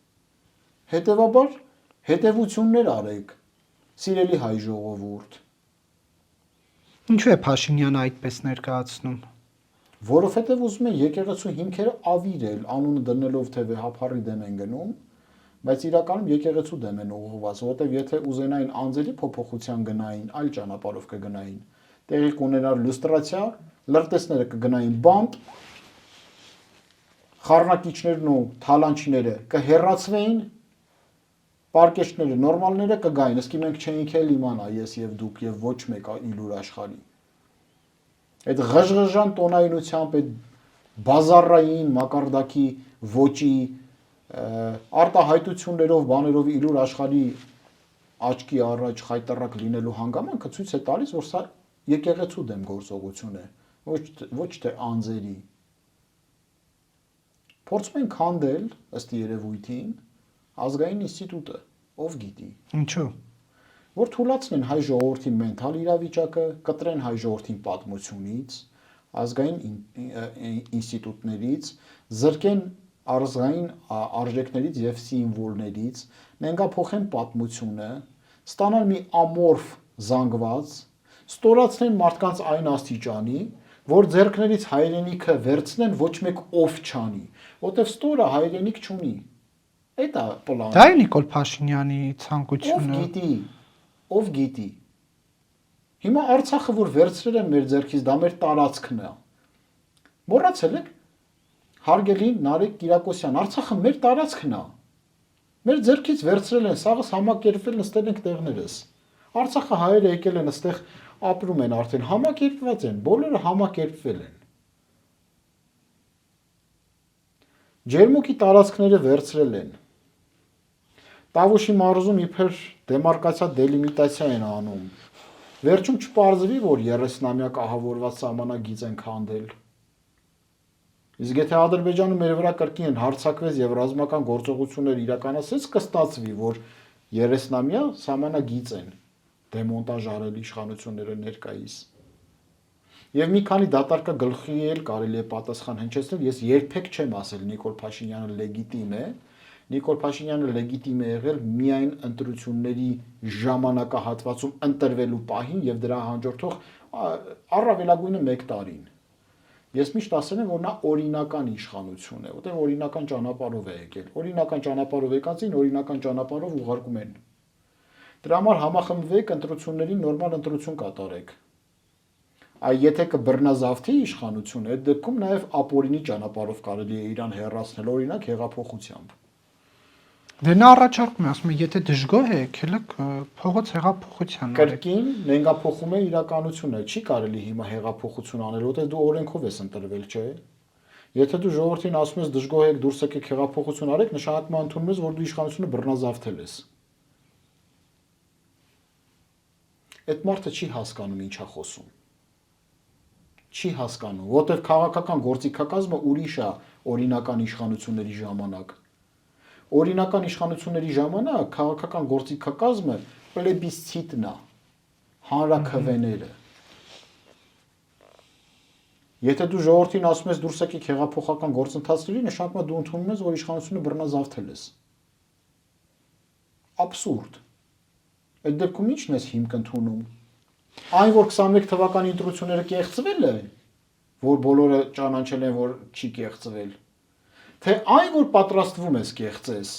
Հետևաբար հետևություններ արեք, սիրելի հայ ժողովուրդ։ Ինչու է Փաշինյանը այդպես ներկայացնում։ Որովհետև ուզում է եկեղեցու հիմքերը ավիրել, անունը դնելով թե վեհափառի դեմ են գնում, բայց իրականում եկեղեցու դեմ են ուղղված, որովհետև եթե ուզենային անձերի փոփոխության գնային, այլ ճանապարհով կգնային, տեղի կունենար լյուստրացիա, լրտեսները կգնային բանտ, խառնակիչներն ու թալանչիները կհեռացվեին, պարկեշտները նորմալները կգային, ըսկի մենք չէինք էլ իմանա ես եւ դուք եւ ոչ մեկ իլուր աշխարհի։ Այդ ղժղժան տոնայնությամբ, այդ բազարային մակարդակի ոճի արտահայտություններով, բաներով իլուր աշխարհի աչքի առաջ խայտարակ լինելու հանգամանքը ցույց է տալիս, որ սա եկեղեցու դեմ գործողություն է, ոչ թե անձերի։ Փորձում են քանդել, ըստ երևույթին, ազգային ինստիտուտը, ով գիտի։ Ինչու։ Որ թույլատնեն հայ ժողովրդի մենթալ իրավիճակը, կտրեն հայ ժողովրդին պատմությունից, ազգային ինստիտուտներից, զրկեն ազգային արժեքներից եւ սիմվոլներից, նենգափոխեն պատմությունը, ստանան մի ամորֆ զանգված, ստորացնեն մարդկանց այն աստիճանի, որ ձեռքներից հայրենիքը վերցնեն ոչ մեկ ով չանի, որտեվ ստորը հայրենիք չունի։ Այդ է պլանը։ Դա է Նիկոլ Փաշինյանի ցանկությունը։ Ով գիտի։ Հիմա Արցախը որ վերցրել են մեր ձեռքից, դա մեր տարածքն է։ Մոռացել եք, հարգելի Նարեկ Կիրակոսյան, Արցախը մեր տարածքն է։ Մեր ձեռքից վերցրել են, սաղս համակերպվել, նստել ենք տեղներս։ Արցախը հայերը եկել են, այստեղ ապրում են արդեն, համակերպված են, բոլորը համակերպվել են։ Ջերմուկի տարածքները վերցրել են։ Տավուշի մարզում իբր դեմարկացիա դելիմիտացիա են անում։ Վերջում չպարզվի, որ 30-ամյակ ահավորված սահմանագիծ են քանդել։ Իսկ եթե Ադրբեջանը մեր վրա կրկին հարձակվեց եւ ռազմական գործողություններ իրականացրեց, կստացվի, որ 30-ամյա սահմանագիծ են դեմոնտաժ արել իշխանությունները ներկայիս։ Եվ մի քանի դատարկա գլխի էլ կարելի է պատասխան հնչեցնել, ես երբեք չեմ ասել Նիկոլ Փաշինյանը լեգիտիմ է, Նիկոլ Փաշինյանը լեգիտիմ է եղել միայն ընտրությունների ժամանակահատվածում ընտրվելու պահին եւ դրա հաջորդող առավելագույնը 1 տարին։ Ես միշտ ասել եմ, որ նա օրինական իշխանություն է, որտեղ օրինական ճանապարհով է եկել։ Օրինական ճանապարհով եկածին օրինական ճանապարհով ուղարկում են։ Դրա համար համախմբվեք ընտրությունների նորմալ ընտրություն կատարեք։ Այ եթե կբռնազավթի իշխանությունը, այդ դեպքում նաև ապօրինի ճանապարհով կարելի է իրան հեռացնել, օրինակ հեղափոխությամբ։ Դե նա առաջարկում է, ասում է, եթե դժգոհ է եկել եք փողոց հեղափոխության արեք։ Կրկին նենգափոխում է իրականությունը, չի կարելի հիմա հեղափոխություն անել, որտեղ դու օրենքով ես ընտրվել, չէ՞։ Եթե դու ժողովրդին ասում ես դժգոհ եք, դուրս եկեք հեղափոխություն արեք, նշանակում է ընդունում ես, որ դու իշխանությունը բռնազավթել ես։ Այդ մարդը չի հասկանում ինչա խոսում։ Չի հասկանում, որտեղ քաղաքական գործիքակազմը ուրիշ է օրինական իշխանությունների ժամանակ։ Օրինական իշխանությունների ժամանակ քաղաքական գործիքակազմը պլեբիսցիտն է, հանրաքվեները։ Եթե դու ժողովրդին ասում ես դուրս եկեք հեղափոխական գործընթացների, նշանակում է դու ընդունում ես, որ իշխանությունը բռնազավթել ես։ Աբսուրդ։ Այդ դեպքում ի՞նչն ես հիմք ընդունում։ Այն, որ 21 թվականի ընտրությունները կեղծվել է, որ բոլորը ճանաչել են, որ չի կեղծվել, թե այն, որ պատրաստվում ես կեղծես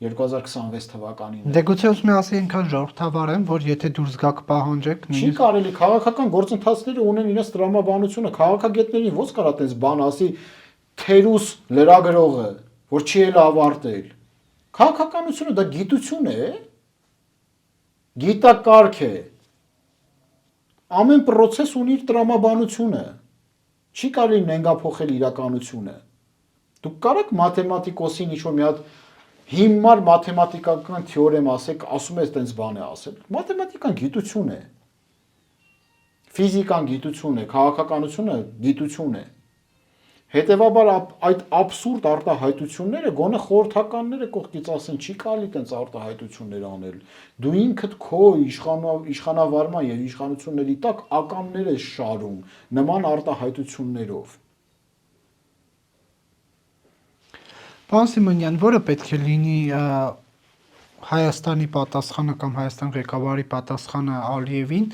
2026 թվականին։ Դե գուցե ուզում եմ ասել այնքան ժողովրդավար եմ, որ եթե դուրս գաք պահանջեք, Չի կարելի, քաղաքական գործընթացները ունեն իրենց տրամաբանությունը, քաղաքագետներին ո՞նց կարա տես բան ասի թերուս լրագրողը, որ չի էլ ավարտել։ Քաղաքականությունը դա գիտություն է, գիտակարգ է։ Ամեն process ունի իր տրամաբանությունը։ Չի կարելի նենգափոխել իրականությունը։ Դուք կարաք մաթեմատիկոսին ինչ-որ մի հատ հիմար մաթեմատիկական թեորեմ ասեք, ասում ես տենց բան է ասել։ Մաթեմատիկան գիտություն է։ Ֆիզիկան գիտություն է, քաղաքականությունը գիտություն է։ Հետևաբար այդ աբսուրդ արտահայտությունները գոնե խորհրդականները կողքից ասեն, չի կարելի տենց արտահայտություններ անել։ Դու ինքդ քո իշխանավարման եւ իշխանությունների տակ ականներ ես շարում նման արտահայտություններով։ Պարոն Սիմոնյան, որը պետք է լինի Հայաստանի պատասխանը կամ Հայաստան ղեկավարի պատասխանը Ալիևին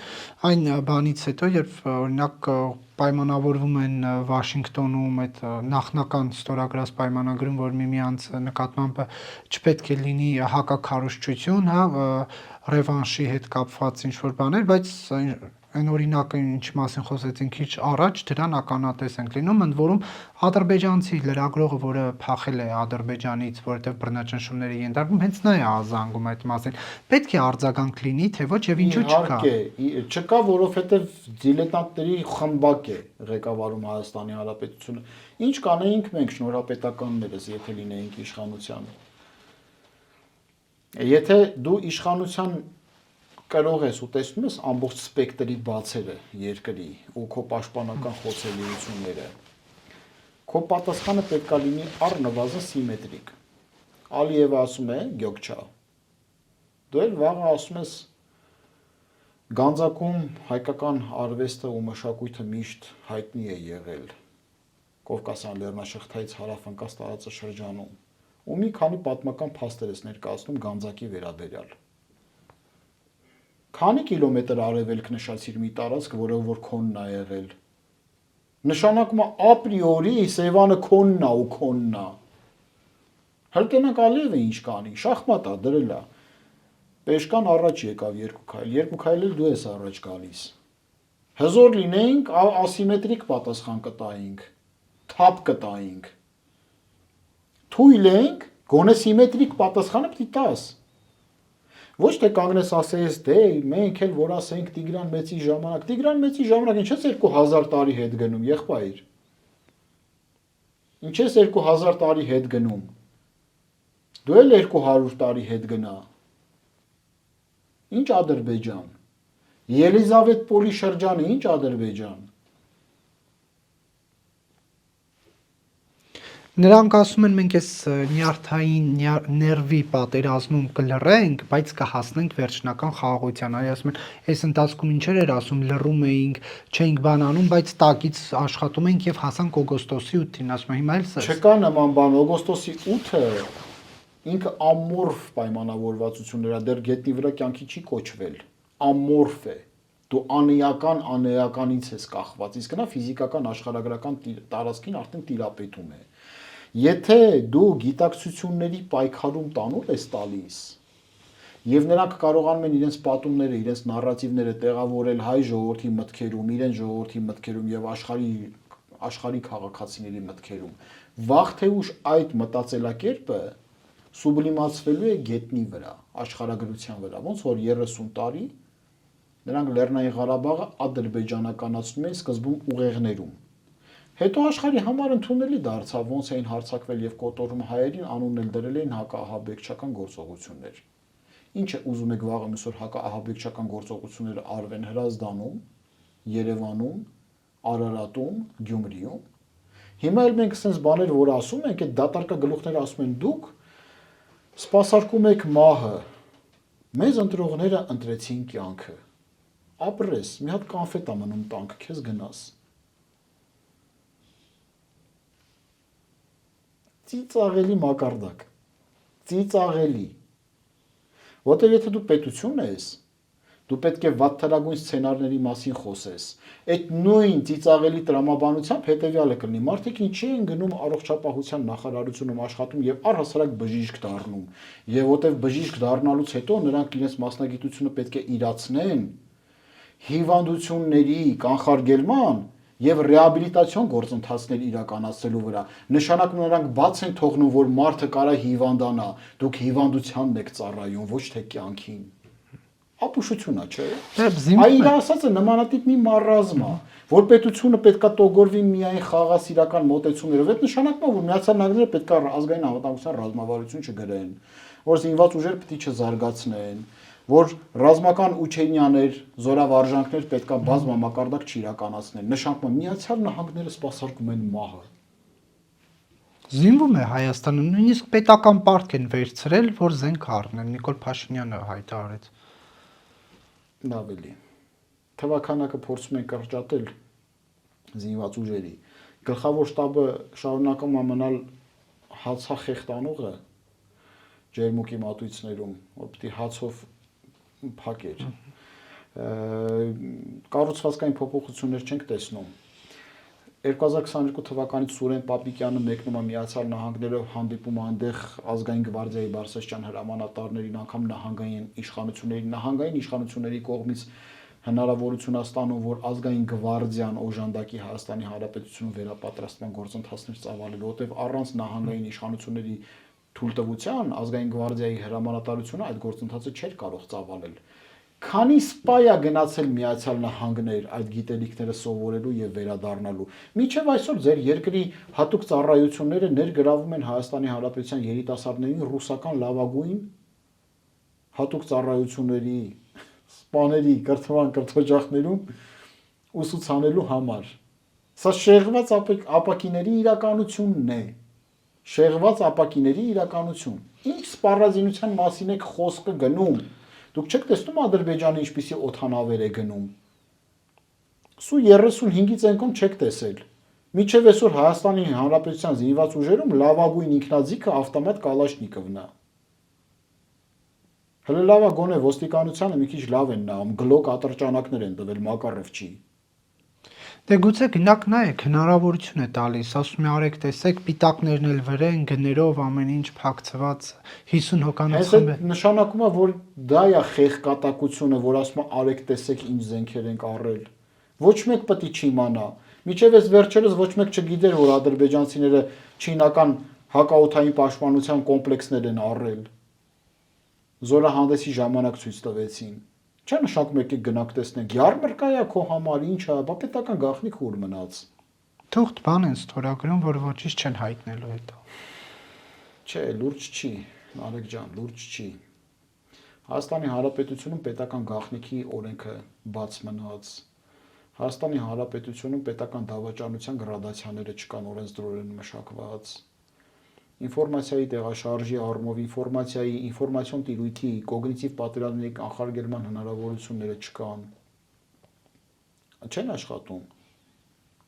այն բանից հետո, երբ օրինակ պայմանավորվում են Վաշինգտոնում այդ նախնական ստորագրած պայմանագրում, որ միմյանց նկատմամբ չպետք է լինի հակաքարոզչություն, հա, ռևանշի հետ կապված ինչ-որ բաներ, բայց այն օրինակը ինչ մասին խոսեցին քիչ առաջ, դրան ականատես ենք լինում, ընդ որում ադրբեջանցի լրագրողը, որը փախել է Ադրբեջանից, որովհետև բռնաճնշումների ենթարկվում, հենց նա է ազանգում այդ մասին։ Պետք է արձագանք լինի, թե ոչ եւ ինչու չկա։ Իհարկե, չկա, որովհետև դիլետանտների խմբակ է ղեկավարում Հայաստանի Հանրապետությունը։ Ինչ կանեինք մենք շնորհապետականներս, եթե լինեինք իշխանության։ Եթե դու իշխանության կրող ես ու տեսնում ես ամբողջ սպեկտրի բացերը երկրի ու քո պաշտպանական խոցելիությունները, քո պատասխանը պետք է լինի առնվազն սիմետրիկ։ Ալիևը ասում է գյոքչա։ Դու էլ վաղը ասում ես Գանձակում հայկական արվեստը ու մշակույթը միշտ հայտնի է եղել Կովկասյան լեռնաշղթայից հարավընկած տարածաշրջանում ու մի քանի պատմական փաստեր ես ներկայացնում Գանձակի վերաբերյալ։ Քանի կիլոմետր արևելք նշացիր մի տարածք, որը որ քոնն է եղել։ Նշանակում է ապրիորի Սևանը քոնն է ու քոնն է։ Հրկենակ Ալիևը ինչ կանի, շախմատ է դրել է։ Պեշկան առաջ եկավ երկու քայլ էլ դու ես առաջ գալիս։ Հզոր լինեինք, ասիմետրիկ պատասխան կտայինք, թափ կտայինք։ Թույլ ենք, գոնե սիմետրիկ պատասխանը պիտի տաս։ Ոչ թե կանգնես ասես, դե մենք էլ որ ասենք Տիգրան Մեծի ժամանակ, Տիգրան Մեծի ժամանակ ինչ ես 2000 տարի հետ գնում, եղբայր։ Ինչ ես 2000 տարի հետ գնում։ Դու էլ 200 տարի հետ գնա։ Ինչ Ադրբեջան։ Ելիզավետպոլի շրջանը ինչ Ադրբեջան։ Նրանք ասում են մենք այս նյարդային ներվի պատերազմում կլռենք, բայց կհասնենք վերջնական խաղաղության։ Այ ասում են, այս ընթացքում ինչեր էր ասում, լռում էինք, չէինք բան անում, բայց տակից աշխատում էինք եւ հասանք օգոստոսի 8-ին, ասում են, հիմա էլ սա։ Չկա նման բան, օգոստոսի 8-ը ինքը ամորֆ պայմանավորվածություններ է, դեռ գետնի վրա կյանքի չի կոչվել, ամորֆ է։ Դու անեականից ես կախված, իսկ նա ֆիզիկական աշխարհագրական տարածքին արդեն տիրապետում է։ Եթե դու գիտակցությունների պայքարում տանուլ ես տալիս, եւ նրանք կարողանում են իրենց պատումները, իրենց նարատիվները տեղավորել հայ ժողովրդի մտքերում, իրենց ժողովրդի մտքերում եւ աշխարհի քաղաքացիների մտքերում, վաղ թե ուշ այդ մտածելակերպը սուբլիմացվելու է գետնի վրա, աշխարհագրության վրա, ոնց որ 30 տարի նրանք Լեռնային Ղարաբաղը ադրբեջանականացնում են սկզբում ուղեղներում։ Հետո աշխարհի համար ընդունելի դարձավ, ոնց էին հարձակվել եւ կոտորում հայերին, անունն էլ դրել էին հակաահաբեկչական գործողություններ։ Ինչ է ուզում եք վաղը այսօր հակաահաբեկչական գործողությունները արվեն Հրազդանում, Երևանում, Արարատում, Գյումրիում։ Հիմա էլ մենք sense բաներ, որ ասում ենք, այդ դատարկա գլուխները ասում են դուք սպասարկում եք մահը։ Մեզ ընտրողները ընտրեցին կյանքը։ Ապրես, մի հատ կանֆետ ա մնում տանք, քեզ գնաս։ Ծիծաղելի մակարդակ։ Ծիծաղելի։ Որտեղ եթե դու պետություն ես, դու պետք է վատթարագույն սցենարների մասին խոսես։ Այդ նույն ծիծաղելի տրամաբանությամբ հետեւյալը կլինի. մարդիկ ինչի են գնում առողջապահության նախարարությունում աշխատում եւ առհասարակ բժիշկ դառնում։ Եվ որտեվ բժիշկ դառնալուց հետո նրանք իրենց մասնագիտությունը պետք է իրացնեն հիվանդությունների կանխարգելման եւ ռեաբիլիտացիոն գործընթացներ իրականացնելու վրա։ Նշանակում նրանք բաց են թողնում, որ մարդը կարա հիվանդանա, դուք հիվանդությանն եք ծառայում, ոչ թե կյանքին։ Ապուշություն է, չէ՞։ Այ իր ասածը նմանատիպ մի մարազմ է, որ պետությունը պետքա տոգորվի միայն խաղաղասիրական մոտեցումներով։ Այդ նշանակում է, որ Միացյալ Նահանգները պետքա ազգային անվտանգության ռազմավարություն չգրեն, որ զինված ուժեր պետք է չզարգացնեն, որ ռազմական ուչենյաներ, զորավարժանքներ պետքա բազմամակարդակ չիրականացնեն։ Նշանակում է Միացյալ Նահանգները սպասարկում են մահը։ Զինվում է Հայաստանը, նույնիսկ պետական պարտք են վերցրել, որ զենք առնեն, Նիկոլ Փաշինյանը հայտարարեց։ Լավ էլի։ Թվականակը փորձում են կրճատել զինված ուժերի։ Գլխավոր շտաբը շարունակում է մնալ հացախեղտանողը ջերմուկի մատույցներում, որ պիտի հացով փակեր։ Կառուցվածքային փոփոխություններ չենք տեսնում։ 2022 թվականից Սուրեն Պապիկյանը մեկնում է Միացյալ Նահանգներով հանդիպում այնտեղ ազգային գվարդիայի Բարսեղջյան հրամանատարներին, անգամ նահանգային իշխանությունների կողմից հնարավորություն ստանում, որ ազգային գվարդիան օժանդակի Հայաստանի Հանրապետությունում վերապատրաստման գործընթացներ ծավալելու, որտեղ առանց նահանգային իշխանությունների թույլտվության ազգային գվարդիայի հրամանատարությունը այդ գործընթացը չէր կարող ծավալել։ Քանի սպայ է գնացել Միացյալ Նահանգներ այդ գիտելիքները սովորելու եւ վերադառնալու։ Մինչեւ այսօր ձեր երկրի հատուկ ծառայությունները ներգրավում են Հայաստանի Հանրապետության երիտասարդներին ռուսական լավագույն հատուկ ծառայությունների, սպաների, կրթօջախներում ուսուցանելու համար։ Սա շեղված ապակիների իրականությունն է։ Շեղված ապակիների իրականություն։ Ինչ սպառազինության մասին է խոսքը գնում։ Դուք չեք տեսնում Ադրբեջանը ինչպիսի օդանավեր է գնում։ Սու 35-ից ենկոն չեք տեսել։ Միջև այսօր Հայաստանի Հանրապետության զինված ուժերում լավագույն ինքնաձիգը ավտոմատ Կալաշնիկովն է։ Հələ լավ է գոնե ոստիկանությանը մի քիչ լավ են նայում, գլոկ ատրճանակներ են տվել, Մակարև չի։ Դե գուցե գնաք նայեք, հնարավորություն է տալիս, ասում է արեք տեսեք, պիտակներն էլ վրա են, գներով ամեն ինչ փակցված, 50 հոկանոց խմբ է։ Նշանակում է, որ դա է խեղկատակությունը, որ ասում է արեք տեսեք ինչ զենքեր ենք առել։ Ոչ մեկ պետք է չիմանա։ Միջև այս վերջերս ոչ մեկ չգիտեր, որ ադրբեջանցիները չինական հակաօդային պաշտպանության կոմպլեքսներ են առել։ Զորահանդեսի ժամանակ ցույց տվեցին։ Չէ նշանակում եկեք գնանք տեսնենք, յարմրկայա քո համար ինչ է, բա պետական գաղտնիք ուր մնաց։ Թուղթ բան են ստորագրում, որ ոչինչ չեն հայտնելու հետո։ Չէ, լուրջ չի, Նարեկ ջան, լուրջ չի։ Հայաստանի Հանրապետությունում պետական գաղտնիքի օրենքը բաց մնաց։ Հայաստանի Հանրապետությունում պետական դավաճանության գրադացիաները չկան օրենսդրորեն մշակված։ ինֆորմացիայի տեղաշարժի առումով, ինֆորմացիոն տիրույթի կոգնիտիվ պատերազմների կանխարգելման հնարավորությունները չկան։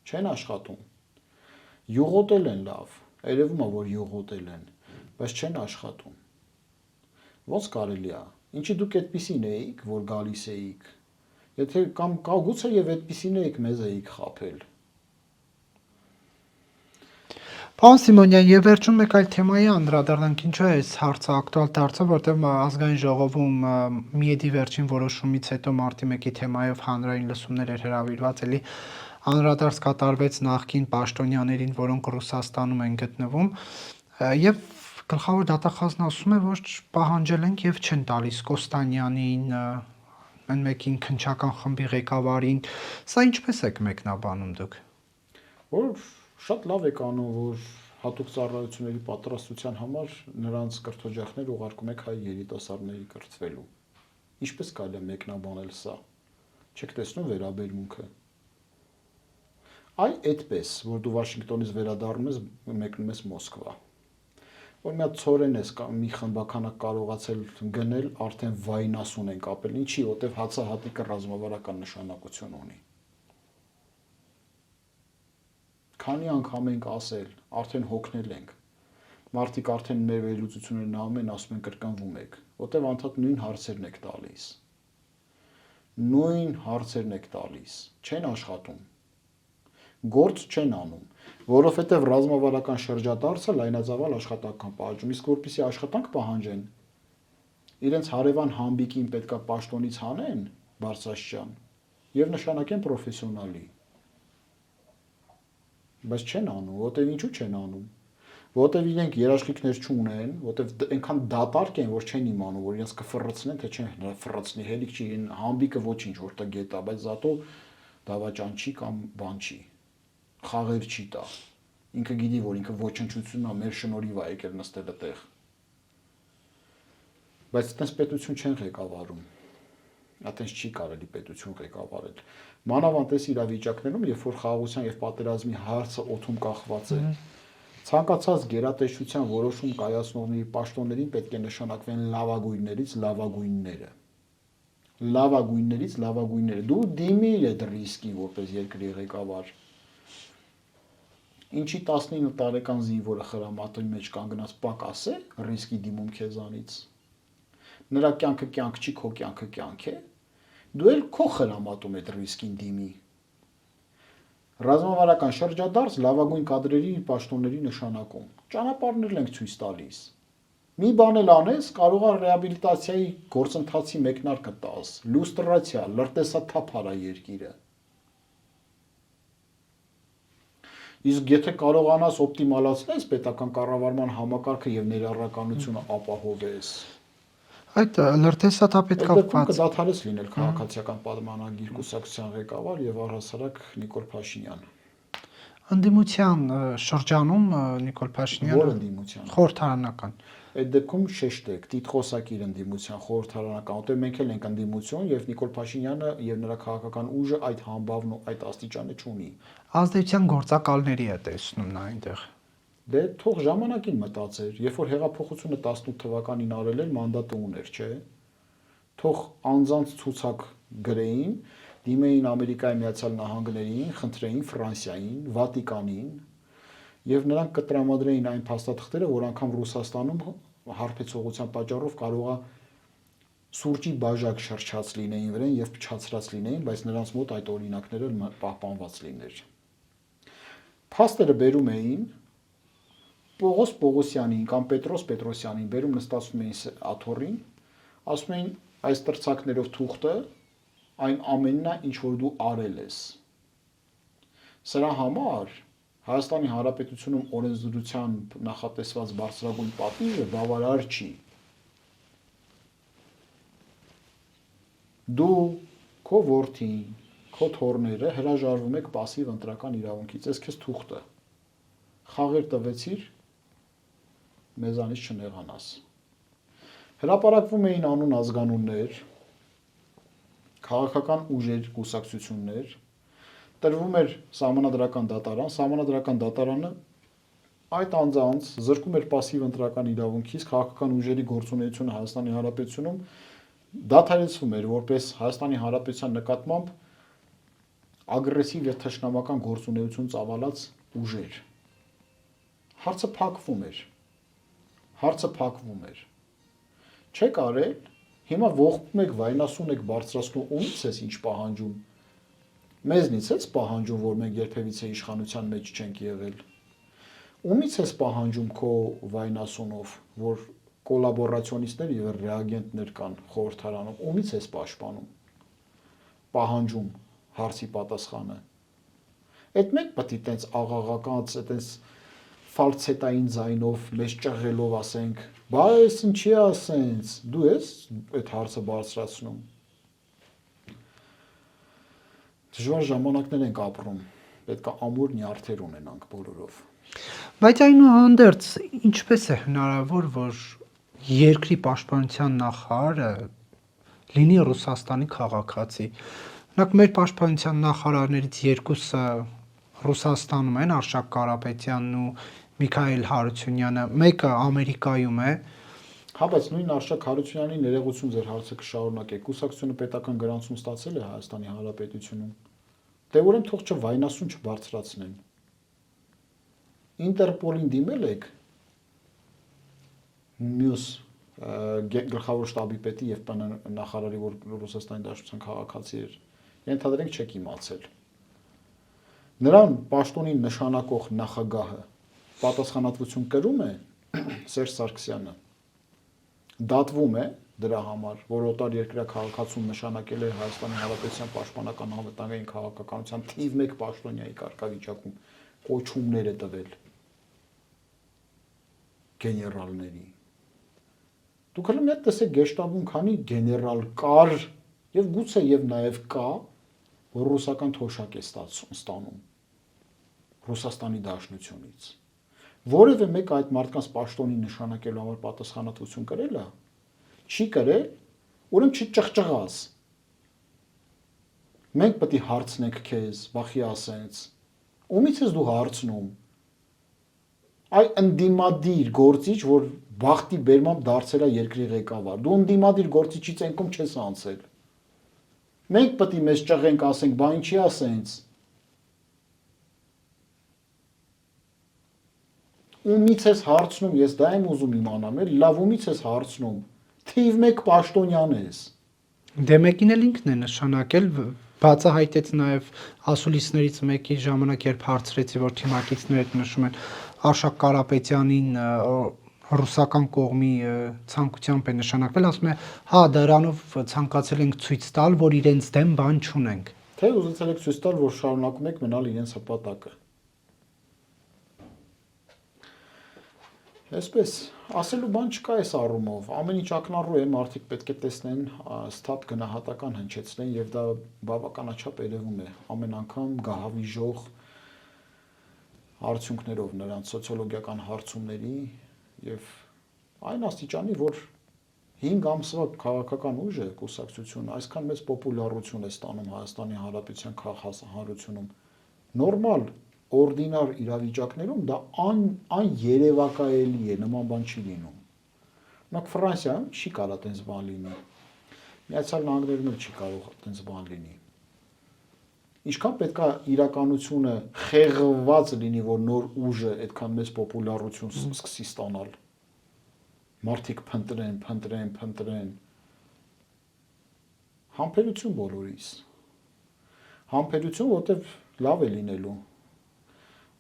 Չեն աշխատում։ Յուղոտել են լավ, երևում է, որ յուղոտել են, բայց չեն աշխատում։ Ոնց կարելի է։ Ինչի դուք այդպիսին էիք, որ գալիս էիք։ Եթե կամ գուցե եւ այդպիսին էիք, մեզ էիք խաբել։ Պարոն Սիմոնյան, եւ վերջում մեկ այլ թեմայի անդրադառնանք, ինչու է այս հարցը ակտուալ դարձավ, որտեղ ազգային ժողովում միեդի վերջին որոշումից հետո մարտի 1-ի թեմայով հանրային լսումներ էր հրավիրված, էլի անդրադարձ կատարվեց նախկին պաշտոնյաներին, որոնք Ռուսաստանում են գտնվում, եւ գլխավոր դատախազն ասում է, որ պահանջել ենք եւ չեն տալիս Կոստանյանին, այն մեկին քնչական խմբի ղեկավարին, սա ինչպես եք մեկնաբանում դուք։ Որ շատ լավ եք անում, որ հատուկ ծառայությունների պատրաստության համար նրանց կրթօջախներ ուղարկում եք հայ երիտասարդների կրթվելու։ Ինչպես կարելի է մեկնաբանել սա։ Չեք տեսնում վերաբերմունքը։ Այ այդպես, որ դու Վաշինգտոնից վերադառնում ես, մեկնում ես Մոսկվա։ Որ մի հատ ցորեն ես մի խմբականակ կարողացել գնել, արդեն վայնասուն են կապել։ Ինչի, որտեվ հացահատիկը ռազմավարական նշանակություն ունի։ Քանի անգամ ենք ասել, արդեն հոգնել ենք։ Մարդիկ արդեն մեր վերլուծությունները նայում են, ասում են կրկնվում եք, որտեվ անդադ նույն հարցերն եք տալիս։ Նույն հարցերն եք տալիս, չեն աշխատում։ Գործ չեն անում, որովհետև ռազմավարական շրջադարձը լայնածավալ աշխատանք կան պահանջում, իսկ որպեսզի աշխատանք պահանջեն, իրենց հարևան համբիկին պետքա պաշտոնից հանեն, բարձրաստիճան, եւ նշանակեն պրոֆեսիոնալի։ Բայց չեն անում, որտեվ ինչու չեն անում։ Որտեվ իրենք երաշխիքներ չունեն, որտեվ այնքան դատարկ են, որ չեն իմանում, որ իրենց կֆռցնեն, թե չեն ֆռցնի, հելիք չի, համբիկը ոչինչ, որտեղ գետա, բայց զատո դավաճան չի կամ բան չի, խաղեր չի տա։ Ինքը գիտի, որ ինքը ոչնչությունն է, մեր շնորհիվ է եկել նստել այդտեղ։ Բայց այդպես պետություն չեն ղեկավարում։ Այդպես չի կարելի պետություն ղեկավարել։ Մանավանդ այս իրավիճակներում, երբ որ խաղաղության եւ պատերազմի հարցը օդում կախված է, ցանկացած գերատեսչության որոշում կայացնողների պաշտոններին պետք է նշանակվեն լավագույններից լավագույնները։ Լավագույններից լավագույնները։ Դու դիմիր այդ ռիսկին որպես երկրի ղեկավար։ Ինչի 19 տարեկան զինվորը խրամատի մեջ կանգնած պակաս է ռիսկի դիմում քեզանից։ Նրա կյանքը կյանք չի, քո կյանքը կյանք է։ Դու էլ քո խրամատում այդ ռիսկին դիմի։ Ռազմավարական շրջադարձ լավագույն կադրերի պաշտոնների նշանակում։ Ճանապարհներն ենք ցույց տալիս։ Մի բան էլ անես, կարող է ռեաբիլիտացիայի գործընթացի մեկնարկը տաս, լյուստրացիա, լրտեսաթափ արա երկիրը։ Իսկ եթե կարողանաս օպտիմալացնես պետական կառավարման համակարգը եւ ներառականությունը ապահովես, Այդ լրտեսաթափ հետ կապված կդադարես լինել քաղաքացիական պատմանագիր կուսակցության ղեկավար եւ առհասարակ Նիկոլ Փաշինյան։ ընդդիմության շրջանում Նիկոլ Փաշինյանը Որ ընդդիմության խորհրդարանական Այդ դեպքում շեշտեք, տիտղոսակիր ընդդիմության խորհրդարանական, որտեղ մենք էլ ենք ընդդիմություն եւ Նիկոլ Փաշինյանը եւ նրա քաղաքական ուժը այդ համբավն ու այդ աստիճանը չունի։ ազդեցության գործակալների է տեսնում նա այնտեղ։ Դե թող ժամանակին մտածեր, երբ որ հեղափոխությունը 18 թվականին արել էր, մանդատը ուներ, չէ։ Թող անձանց ցուցակ գրեին, դիմեին Ամերիկայի Միացյալ Նահանգներին, խնդրեին Ֆրանսիային, Վատիկանին եւ նրանք կտրամադրեին այն փաստաթղթերը, որ անգամ Ռուսաստանում հարբեցողության պատճառով կարող է սուրճի բաժակ շրջած լինեին վրան եւ փչացրած լինեին, բայց նրանց մոտ այդ օրինակները պահպանված լիներ։ Փաստերը բերում էին Պողոս Պողոսյանին կամ Պետրոս Պետրոսյանին բերում նստացում էին աթոռին, ասում էին այս տրցակներով թուղթը այն ամենն է, ինչ որ դու արել ես։ Սրա համար Հայաստանի Հանրապետությունում օրենսդրությամբ նախատեսված բարձրագույն պատիվը բավարար չի։ Դու, քո որդին, քո թոռները հրաժարվում եք պասիվ ընտրական իրավունքից, ես քեզ թուղթը խաղեր տվեցիր, մեզանից չնեղանաս։ Հրապարակվում էին անուն ազգանուններ, քաղաքական ուժեր, կուսակցություններ, տրվում էր սահմանադրական դատարան, սահմանադրական դատարանը այդ անձանց զրկում էր пассив ընտրական իրավունքից, քաղաքական ուժերի գործունեությունը Հայաստանի Հանրապետությունում դադարեցվում էր որպես Հայաստանի Հանրապետության նկատմամբ ագրեսիվ եւ թշնամական գործունեություն ծավալած ուժեր։ Հարցը փակվում էր։ Չեք արել, հիմա ողբում եք, վայնասուն եք բարձրացնում, ումից էս ինչ պահանջում։ Մեզնից էս պահանջում, որ մենք երբևիցե իշխանության մեջ չենք եղել։ Ումից էս պահանջում քո վայնասունով, որ կոլաբորացիոնիստներ եւ ռեագենտներ կան խորհրդարանում, ումից էս պաշտպանում։ Պահանջում հարցի պատասխանը։ Այդ մենք պետք է տենց աղաղականց, այտենց ֆալցետային ձայնով մեզ ճղելով ասենք, բա էս ինչի ասենց, դու ես այդ հարցը բարձրացնում։ Դժվար ժամանակներ ենք ապրում, պետք է ամուր նյարդեր ունենանք բոլորով։ Բայց այնուհանդերձ ինչպես է հնարավոր, որ երկրի պաշտպանության նախարարը լինի Ռուսաստանի քաղաքացի։ Օրինակ մեր պաշտպանության նախարարներից երկուսը Ռուսաստանում են, Արշակ Կարապետյանն ու Միքայել Հարությունյանը, մեկը Ամերիկայում է։ Հա, բայց նույն Արշակ Հարությունյանի ներողություն ձեր հարցը կշարունակեք։ Կուսակցությունը պետական գրանցում ստացել է Հայաստանի Հանրապետությունում։ Դե ուրեմն թող չվայնասուն չբարձրացնեն։ Ինտերպոլին դիմել եք մյուս գլխավոր շտաբի պետի եւ ՊՆ նախարարի, որ Ռուսաստանի Դաշնության քաղաքացի էր, ենթադրենք չեք իմացել։ Նրան պաշտոնին նշանակող նախագահը պատասխանատվություն կրում է Սերժ Սարգսյանը, դատվում է դրա համար, որ օտար երկրյա քաղաքացուն նշանակել է Հայաստանի Հանրապետության պաշտպանական անվտանգային քաղաքականության թիվ 1 պաշտոնյայի կարգավիճակում կոչումներ է տվել գեներալների։ Դուք հենց մեկ տեսեք գեշտաբում քանի գեներալ կար եւ գուցե եւ նաեւ կա, որ ռուսական թոշակ է ստանում Ռուսաստանի Դաշնությունից։ Որևէ մեկ այդ մարդկանց պաշտոնի նշանակելու համար պատասխանատվություն կրել է, չի կրել, ուրեմն չճղճղաս։ Մենք պետք է հարցնենք քեզ, վախի ասենց, ումից ես դու հարցնում։ Այ ընդդիմադիր գործիչ, որ բախտի բերմամբ դարձել է երկրի ղեկավար։ Դու ընդդիմադիր գործիչի ցենկում չես անցել։ Մենք պետք է մեզ ճղենք, ասենք, բա ինչի ասենց։ Ումից ես հարցնում, ես դա եմ ուզում իմանամ, լավ ումից ես հարցնում։ Թիվ 1 պաշտոնյան ես։ Դե մեկին էլ ինքն է նշանակել, բացահայտեց նաև ասուլիսներից մեկի ժամանակ, երբ հարցրեցի, որ թիմակիցները նշում են Արշակ Կարապետյանին ռուսական կողմի ցանկությամբ է նշանակվել, ասում է, հա, դրանով ցանկացել ենք ցույց տալ, որ իրենց դեմ բան չունենք։ Թե ուզեցել եք ցույց տալ, որ շարունակում եք մնալ իրենց հպատակը։ Այսպես, ասելու բան չկա այս առումով, ամեն ինչ ակնառու է, մարդիկ պետք է տեսնեն, ստատ գնահատական հնչեցնեն եւ դա բավականաչափ երևում է, ամեն անգամ գահավիժող արդյունքներով նրանց սոցիոլոգիական հարցումների եւ այն աստիճանի, որ 5 ամսվա քաղաքական ուժը կուսակցությունը այսքան մեծ պոպուլարություն է ստանում Հայաստանի Հանրապետության քաղաքահանրությունում, նորմալ օրդինար իրավիճակներում դա երևակայելի է, նման բան չի լինում։ Օրինակ Ֆրանսիայում չի կարող այդպես բան լինի։ Միացյալ Նահանգներում էլ չի կարող այդպես բան լինի։ Ինչքան պետքա իրականությունը խեղված լինի, որ նոր ուժը այդքան մեծ պոպուլարություն սկսի ստանալ։ Մարդիկ փնտրեն։ Համբերություն բոլորիս։ Համբերություն, որտեվ լավ է լինելու։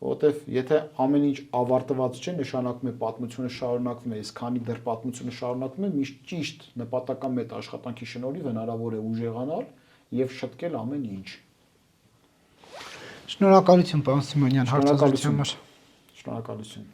Որտեվ եթե ամեն ինչ ավարտված չէ, նշանակում է պատմությունը շարունակվում է, իսկ քանի դեռ պատմությունը շարունակվում է, միշտ ճիշտ նպատակամետ աշխատանքի շնորհիվ հնարավոր է ուժեղանալ եւ շտկել ամեն ինչ։ Շնորհակալություն, պարոն Սիմոնյան, հարցազրույցի համար։ Շնորհակալություն։